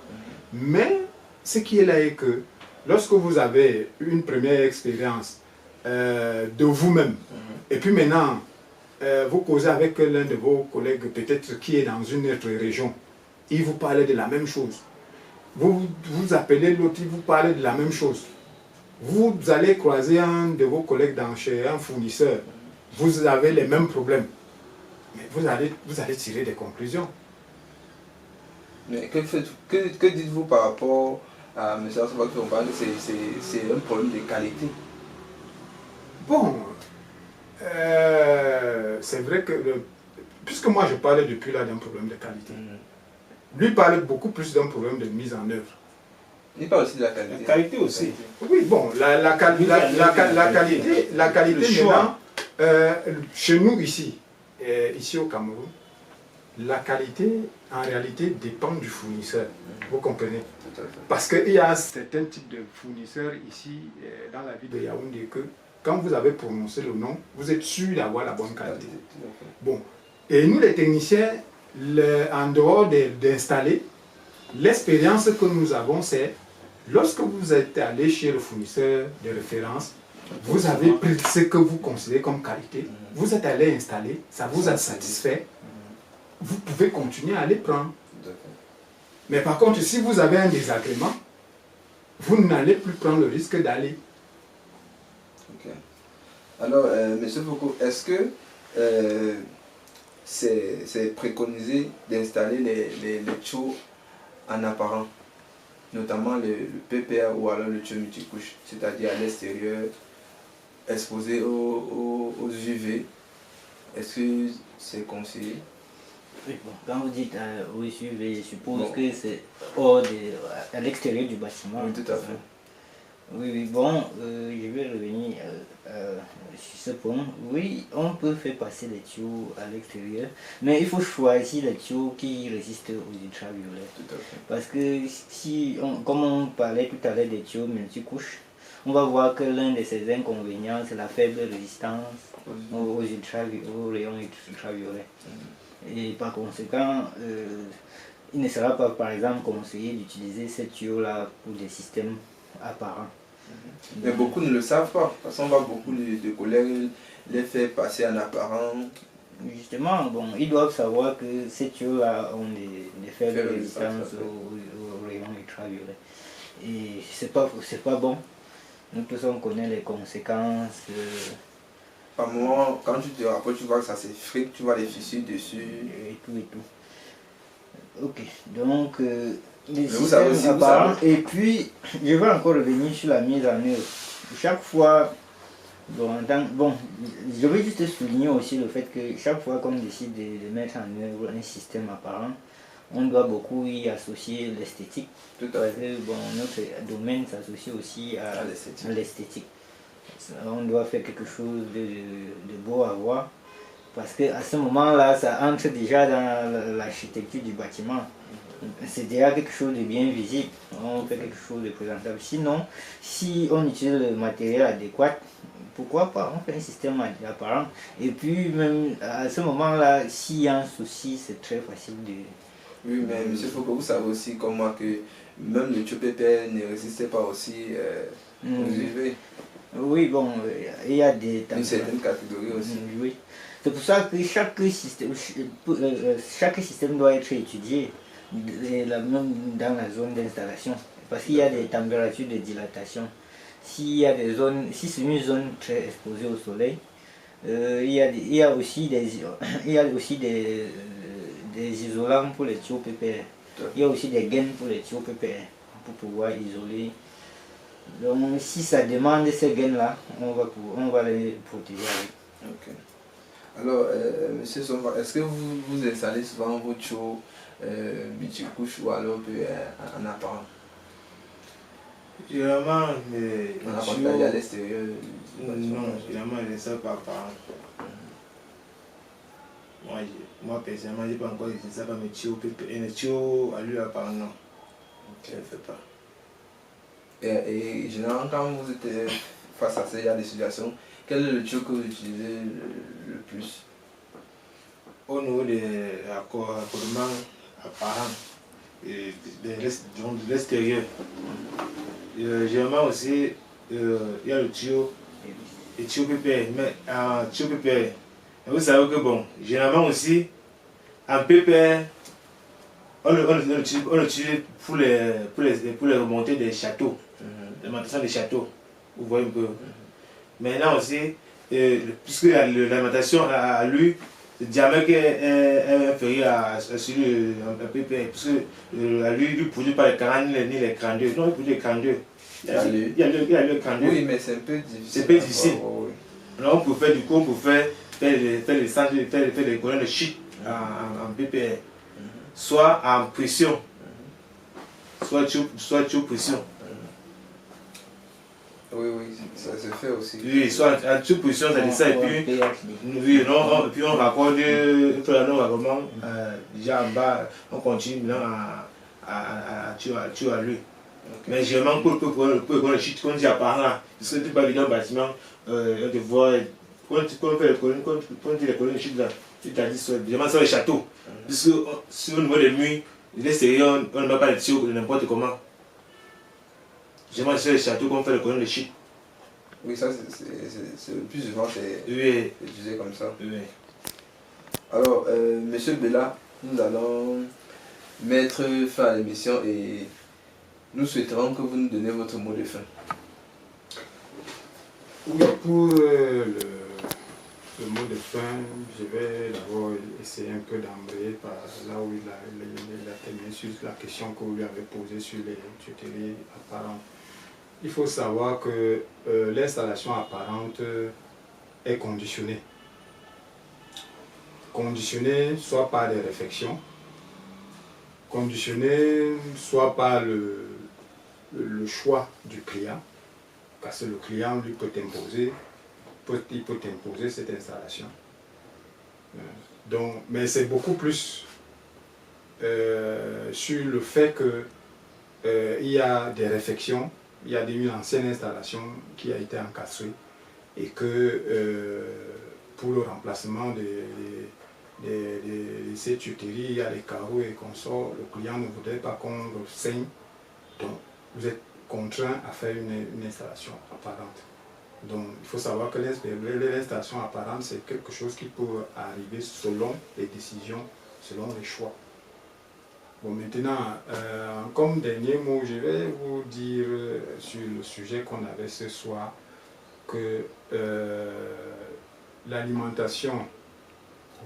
Mais ce qui est là est que lorsque vous avez une première expérience de vous-même, et puis maintenant, vous causez avec l'un de vos collègues, peut-être qui est dans une autre région, il vous parle de la même chose. Vous appelez l'autre, il vous parle de la même chose. Vous allez croiser un de vos collègues chez un fournisseur, vous avez les mêmes problèmes. Mais vous allez tirer des conclusions. Mais que dites-vous par rapport à M. Assoba qui parle que c'est un problème de qualité? Bon, c'est vrai que, puisque moi je parlais depuis là d'un problème de qualité, lui parle beaucoup plus d'un problème de mise en œuvre. Il parle aussi de la qualité. La qualité aussi. Oui, bon, la qualité maintenant, chez nous ici au Cameroun, la qualité en réalité dépend du fournisseur. Vous comprenez? Parce qu'il y a certains types de fournisseurs ici dans la ville de Yaoundé que quand vous avez prononcé le nom, vous êtes sûr d'avoir la bonne qualité. Bon, et nous les techniciens, en dehors d'installer, l'expérience que nous avons, c'est lorsque vous êtes allé chez le fournisseur de référence, vous avez pris ce que vous considérez comme qualité, vous êtes allé installer, ça vous a satisfait, vous pouvez continuer à les prendre. Mais par contre, si vous avez un désagrément, vous n'allez plus prendre le risque d'aller. Ok. Alors, M. Foucault, est-ce que c'est préconisé d'installer les tuyaux en apparent, notamment le PPA ou alors le tuyau multicouche, c'est-à-dire à l'extérieur, exposé aux UV? Est-ce que c'est conseillé? Oui, bon, quand vous dites aux UV, je suppose que c'est à l'extérieur du bâtiment. Oui, tout à fait. Oui, bon, je vais revenir sur ce point. Oui, on peut faire passer les tuyaux à l'extérieur, mais il faut choisir les tuyaux qui résistent aux ultraviolets. Tout à fait. Parce que comme on parlait tout à l'heure des tuyaux multicouches, on va voir que l'un de ses inconvénients, c'est la faible résistance aux rayons ultraviolets. Et par conséquent, il ne sera pas, par exemple, conseillé d'utiliser ces tuyaux-là pour des systèmes apparents. Mais beaucoup ne le savent pas, parce qu'on voit beaucoup de collègues les faire passer en apparent. Justement, bon, ils doivent savoir que ces tuyaux-là ont des faibles résistances aux rayons ultraviolets. Et c'est pas bon. Nous tous on connaît les conséquences. Par moment, quand tu te rapproches, tu vois que ça s'effrite, tu vois les fissures dessus. Et tout. Ok, donc les vous savez systèmes aussi, apparents. Et puis, je vais encore revenir sur la mise en œuvre. Chaque fois, bon, je veux juste souligner aussi le fait que chaque fois qu'on décide de mettre en œuvre un système apparent, on doit beaucoup y associer l'esthétique. Parce que bon, notre domaine s'associe aussi à l'esthétique. On doit faire quelque chose de beau à voir. Parce qu'à ce moment-là, ça entre déjà dans l'architecture du bâtiment. C'est déjà quelque chose de bien visible. On fait quelque chose de présentable. Sinon, si on utilise le matériel adéquat, pourquoi pas, on fait un système apparent. Et puis, même à ce moment-là, s'il y a un souci, c'est très facile de... Oui, mais M. Foucault, vous savez aussi comme moi que même le tuyau PPR ne résistait pas aussi aux UV. Oui, bon, il y a des... Une certaine catégorie aussi. Oui. C'est pour ça que chaque système doit être étudié, même dans la zone d'installation. Parce qu'il y a des températures de dilatation. Si c'est une zone très exposée au soleil, il y a aussi des isolants pour les tuyaux PPR. Il y a aussi des gaines pour les tuyaux PPR pour pouvoir isoler. Donc si ça demande ces gaines-là, on va les protéger avec. Ok. Alors, M. Somba, est-ce que vous installez souvent vos tuyaux multicouches ou alors en apparent? Généralement, en apparent à l'extérieur? Non, généralement, je ne sais pas apparent. Moi personnellement, je n'ai pas encore utilisé ça, mais les tuyaux à lui apparent, non. Je ne le fais pas. Et généralement, quand vous êtes face à ces genre de situations, quel est le tuyau que vous utilisez le plus? Au niveau des raccordements apparents, de l'extérieur. Généralement aussi, il y a le tuyau PPR. Mais en tuyau PPR, vous savez que bon, généralement aussi, en PPR, on l'utilise pour les remontées des châteaux, l'alimentation des châteaux. Vous voyez un peu. Maintenant aussi, puisque l'alimentation à lui, le diamètre est inférieur à celui de PPR, puisque à lui, il ne produit pas les 40 ni les 42. Non, il produit les 42. Il y a le 42. Oui, mais c'est un peu difficile. C'est un peu difficile. Alors on peut faire du coup, on peut faire les centres, faire les colonnes de shit en PPR. Soit en pression, soit sur pression. Oui, ça se fait aussi. Oui, soit en sur pression, ça dit ça, et puis, oui, non, et puis on raccorde, déjà en bas, on continue maintenant à tuer à lui. Mais généralement, pour le shit, comme dit apparemment, parce que tu vas dans le bâtiment, on te voit, quand tu fais les colonnes, quand tu dis les colonnes de shit là, tu t'as dit, généralement, c'est les châteaux. Puisque sur le niveau des murs, l'extérieur, on ne met pas les tuyaux n'importe comment. Généralement, c'est les châteaux qu'on fait les colonnes de shit. Oui, ça, c'est le plus souvent, c'est utilisé comme ça. Oui. Alors, monsieur Bella, nous allons mettre fin à l'émission et nous souhaiterons que vous nous donniez votre mot de fin. Oui, pour le mot de fin, je vais d'abord essayer un peu d'embrayer par là où il a terminé sur la question que vous lui avez posée sur les tuteries apparentes. Il faut savoir que l'installation apparente est conditionnée. Conditionnée soit par des réflexions, conditionnée soit par le choix du client, parce que le client lui peut imposer cette installation. Donc, mais c'est beaucoup plus sur le fait qu'il y a des réflexions, il y a une ancienne installation qui a été encastrée et que pour le remplacement de ces tuteries, il y a les carreaux et consorts, le client ne voudrait pas qu'on le saigne, donc vous êtes contraint à faire une installation apparente. Donc il faut savoir que l'installation apparente, c'est quelque chose qui peut arriver selon les décisions, selon les choix. Bon, maintenant, comme dernier mot, je vais vous dire sur le sujet qu'on avait ce soir que l'alimentation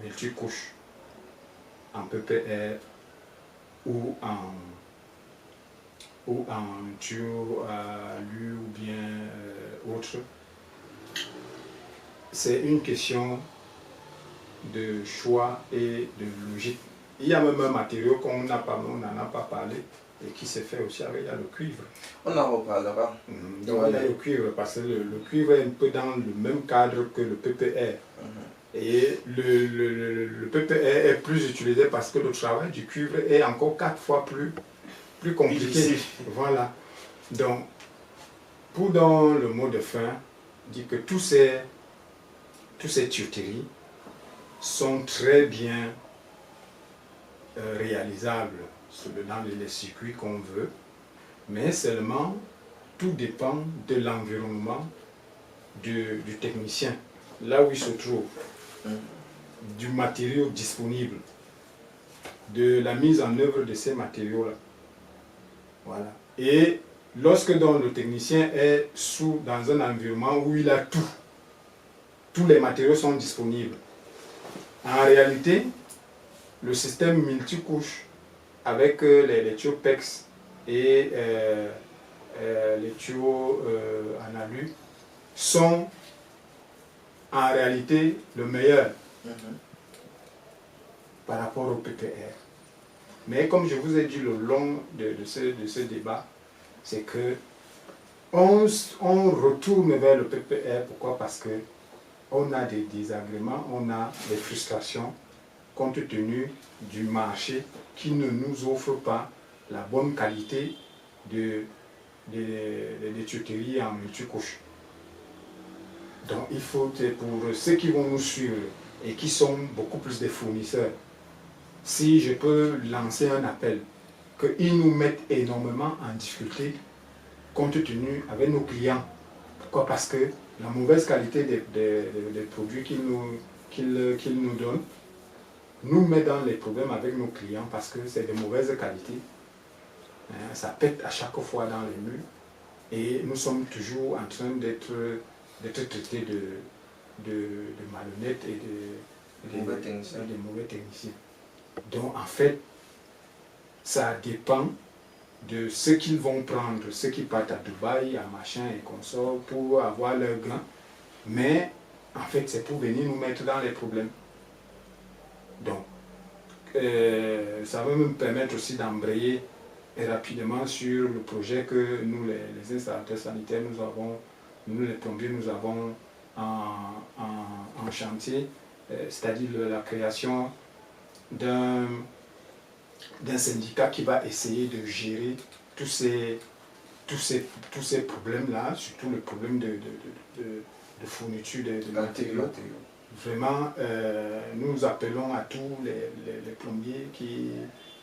multicouche en PPR ou en tuyau à l'U ou bien autre, c'est une question de choix et de logique. Il y a même un matériau qu'on n'en a pas parlé et qui s'est fait aussi avec le cuivre. On en reparlera. Donc il y a le cuivre parce que le cuivre est un peu dans le même cadre que le PPR. Et le PPR est plus utilisé parce que le travail du cuivre est encore 4 fois plus compliqué. Voilà. Donc, pour dans le mot de fin, dire que tous ces tuyauteries sont très bien réalisables dans les circuits qu'on veut, mais seulement tout dépend de l'environnement du technicien, là où il se trouve, du matériau disponible, de la mise en œuvre de ces matériaux-là. Voilà. Et lorsque donc, le technicien est dans un environnement où il a tout, tous les matériaux sont disponibles. En réalité, le système multicouche avec les tuyaux PEX et les tuyaux en alu sont en réalité le meilleur par rapport au PPR. Mais comme je vous ai dit le long de ce débat, c'est que on retourne vers le PPR. Pourquoi? Parce que on a des désagréments, on a des frustrations compte tenu du marché qui ne nous offre pas la bonne qualité des tuyauteries en multicouche. Donc il faut, pour ceux qui vont nous suivre et qui sont beaucoup plus des fournisseurs, si je peux lancer un appel, qu'ils nous mettent énormément en difficulté compte tenu avec nos clients. Pourquoi? Parce que la mauvaise qualité des produits qu'ils nous donnent nous met dans les problèmes avec nos clients parce que c'est de mauvaise qualité. Ça pète à chaque fois dans les murs et nous sommes toujours en train d'être traités de malhonnêtes et de mauvais techniciens. Donc en fait, ça dépend de ce qu'ils vont prendre, ceux qui partent à Dubaï, à machin et consorts pour avoir leur gain. Mais en fait, c'est pour venir nous mettre dans les problèmes. Donc, ça va me permettre aussi d'embrayer rapidement sur le projet que nous, les installateurs sanitaires, nous les plombiers, nous avons en chantier, c'est-à-dire la création d'un syndicat qui va essayer de gérer tous ces problèmes-là, surtout le problème de fourniture de matériaux. Vraiment, nous appelons à tous les plombiers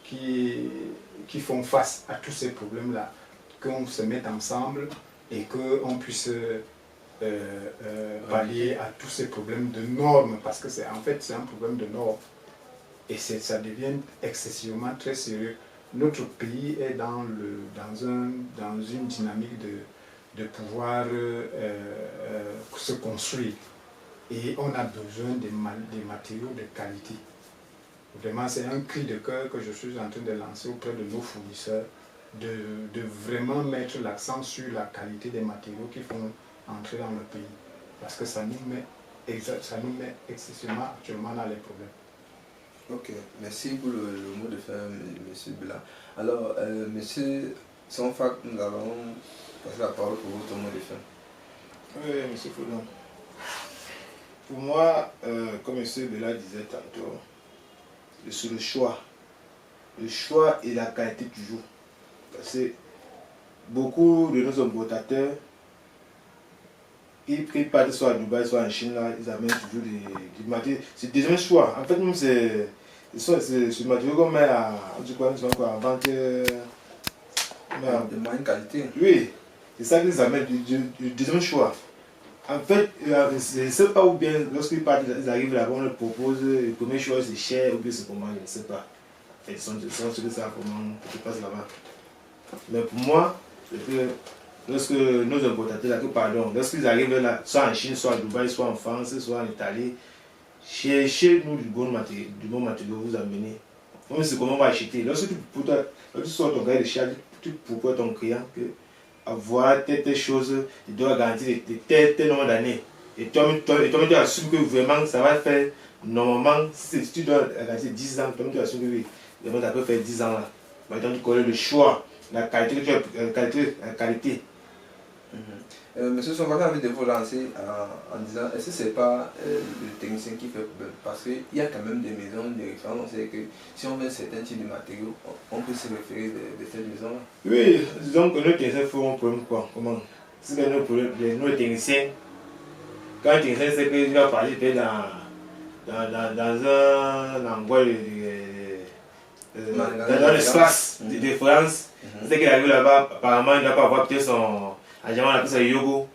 qui font face à tous ces problèmes-là, qu'on se mette ensemble et qu'on puisse pallier à tous ces problèmes de normes, parce que en fait c'est un problème de normes et ça devient excessivement très sérieux. Notre pays est dans une dynamique de pouvoir se construire et on a besoin des matériaux de qualité. Vraiment, c'est un cri de cœur que je suis en train de lancer auprès de nos fournisseurs, de vraiment mettre l'accent sur la qualité des matériaux qui font entrer dans le pays. Parce que ça nous met excessivement actuellement dans les problèmes. Ok, merci pour le mot de fin, M. Bela. Alors, M. Sonfak, nous allons passer la parole pour votre mot de fin. Oui, M. Foudon. Pour moi, comme M. Bela disait tantôt, c'est le choix. Le choix et la qualité toujours. Parce que beaucoup de nos importateurs, ils partent soit à Dubaï, soit en Chine, là, ils amènent toujours du matériel. C'est des choix. En fait, même c'est ce matériel qu'on met à vente. De moyenne qualité. Oui, c'est ça qu'ils amènent, du deuxième choix. En fait, je ne sais pas où bien, lorsqu'ils partent, ils arrivent là-bas, on leur propose, le premier choix c'est cher ou bien c'est comment, je ne sais pas. Ils sont ceux qui savent comment ça se passe là-bas. Mais pour moi, lorsque nos importateurs, lorsqu'ils arrivent là, soit en Chine, soit à Dubaï, soit en France, soit en Italie, cherchez nous du bon matériel, vous amener. Même c'est comment on va acheter. Lorsque tu sors ton cahier de charge, tu proposes à ton client que avoir telle chose, il doit garantir tel nombre d'années. Et toi-même tu assumes que vraiment ça va faire normalement, si tu dois garantir 10 ans, toi-même tu assumes que oui, vraiment ça peut faire 10 ans là. Maintenant tu connais le choix, la qualité que tu as, la qualité. Monsieur Sonfak avait de vous lancer en disant, est-ce que ce n'est pas le technicien qui fait problème? Parce qu'il y a quand même des maisons de référence, on sait que si on veut certains types de matériaux, on peut se référer de cette maison-là. Oui, disons que nos techniciens font un problème quoi? Comment? C'est que nos techniciens, quand un technicien sait qu'il va parler dans un endroit dans l'espace de référence, c'est qu'il arrive là-bas, apparemment il ne doit pas avoir peut-être son. On appelle ça yogo.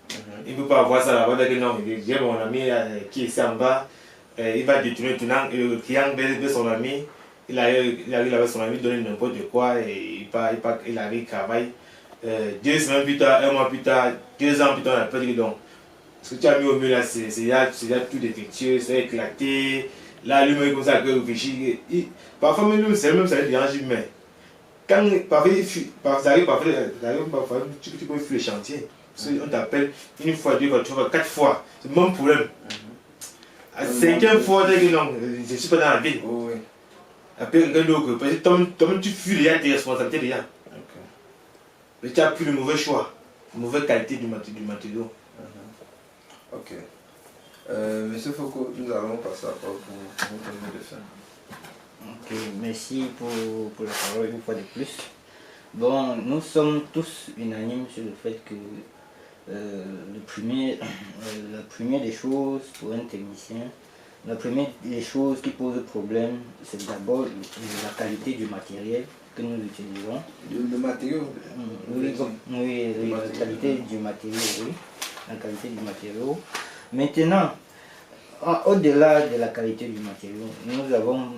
Il ne peut pas avoir ça là-bas. Non, j'ai mon ami qui est ici en bas. Il va détourner tout le client de son ami. Il arrive avec son ami, il donne n'importe quoi et il arrive, il travaille. 2 semaines plus tard, 1 mois plus tard, 2 ans plus tard, on appelle que donc. Ce que tu as mis au mur là, c'est tout défectueux, c'est éclaté. Là, lui-même comme ça, il réfléchit. Parfois, même ça le dérange, mais. Quand parfois tu peux fuir le chantier. On t'appelle 1 fois, 2 fois, 3 fois, 4 fois. C'est le même problème. À 5e fois, non, je ne suis pas dans la ville. Après, quelqu'un d'autre. Parce que toi-même, tu fuis déjà tes responsabilités déjà. Mais tu as pris le mauvais choix, la mauvaise qualité du matériau. Ok. Monsieur Foucault, nous allons passer à la parole pour votre mot de fin. Ok, merci pour la parole une fois de plus. Bon, nous sommes tous unanimes sur le fait que la première des choses pour un technicien, la première des choses qui pose problème, c'est d'abord la qualité du matériel que nous utilisons. Le matériau. Oui, la qualité du matériau, oui. La qualité du matériau. Maintenant, au-delà de la qualité du matériau, nous avons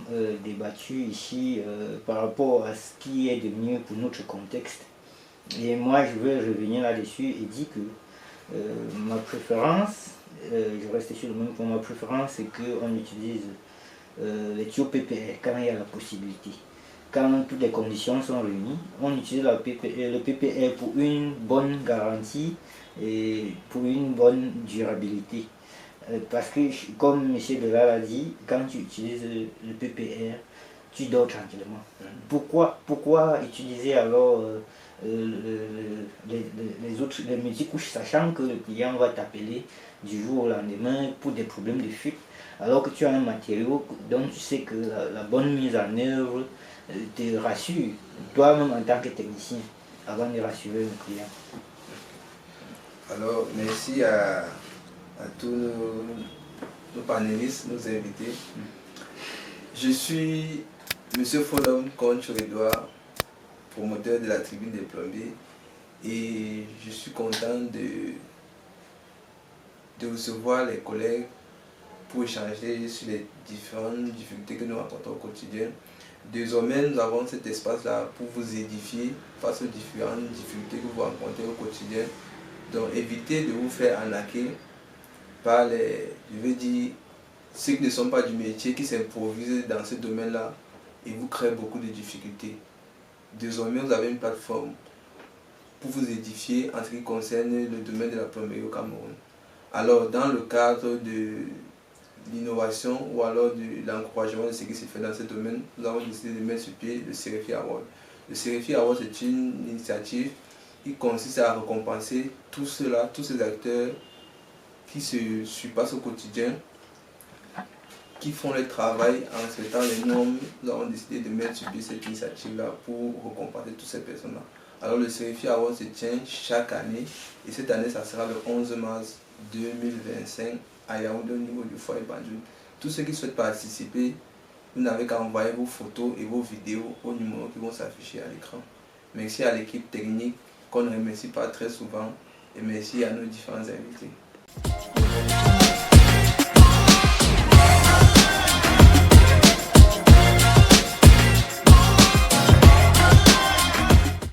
débattu ici par rapport à ce qui est de mieux pour notre contexte. Et moi, je veux revenir là-dessus et dire que ma préférence, je reste sur le même point, ma préférence, c'est qu'on utilise les tuyaux PPR quand il y a la possibilité. Quand toutes les conditions sont réunies, on utilise le PPR pour une bonne garantie et pour une bonne durabilité. Parce que, comme M. Delal a dit, quand tu utilises le PPR, tu dors tranquillement. Pourquoi utiliser alors les multicouches, sachant que le client va t'appeler du jour au lendemain pour des problèmes de fuite, alors que tu as un matériau dont tu sais que la bonne mise en œuvre te rassure, toi-même en tant que technicien, avant de rassurer le client. Alors, merci à tous nos panélistes, nos invités. Je suis M. Folom Conchoredouard, promoteur de la tribune des plombiers, et je suis content de recevoir les collègues pour échanger sur les différentes difficultés que nous rencontrons au quotidien. Désormais, nous avons cet espace-là pour vous édifier face aux différentes difficultés que vous rencontrez au quotidien. Donc, évitez de vous faire arnaquer par ceux qui ne sont pas du métier, qui s'improvisent dans ce domaine-là et vous créent beaucoup de difficultés. Désormais, vous avez une plateforme pour vous édifier en ce qui concerne le domaine de la plomberie au Cameroun. Alors, dans le cadre de l'innovation ou alors de l'encouragement de ce qui se fait dans ce domaine, nous avons décidé de mettre sur pied le CRFI Award. Le CRFI Award, c'est une initiative qui consiste à récompenser tous ces acteurs qui se surpassent au quotidien, qui font le travail en respectant les normes. Nous avons décidé de mettre sur pied cette initiative-là pour récompenser toutes ces personnes-là. Alors le CRFI Award se tient chaque année et cette année, ça sera le 11 mars 2025 à Yaoundé au niveau du foyer Banjul. Tous ceux qui souhaitent participer, vous n'avez qu'à envoyer vos photos et vos vidéos aux numéros qui vont s'afficher à l'écran. Merci à l'équipe technique qu'on ne remercie pas très souvent et merci à nos différents invités.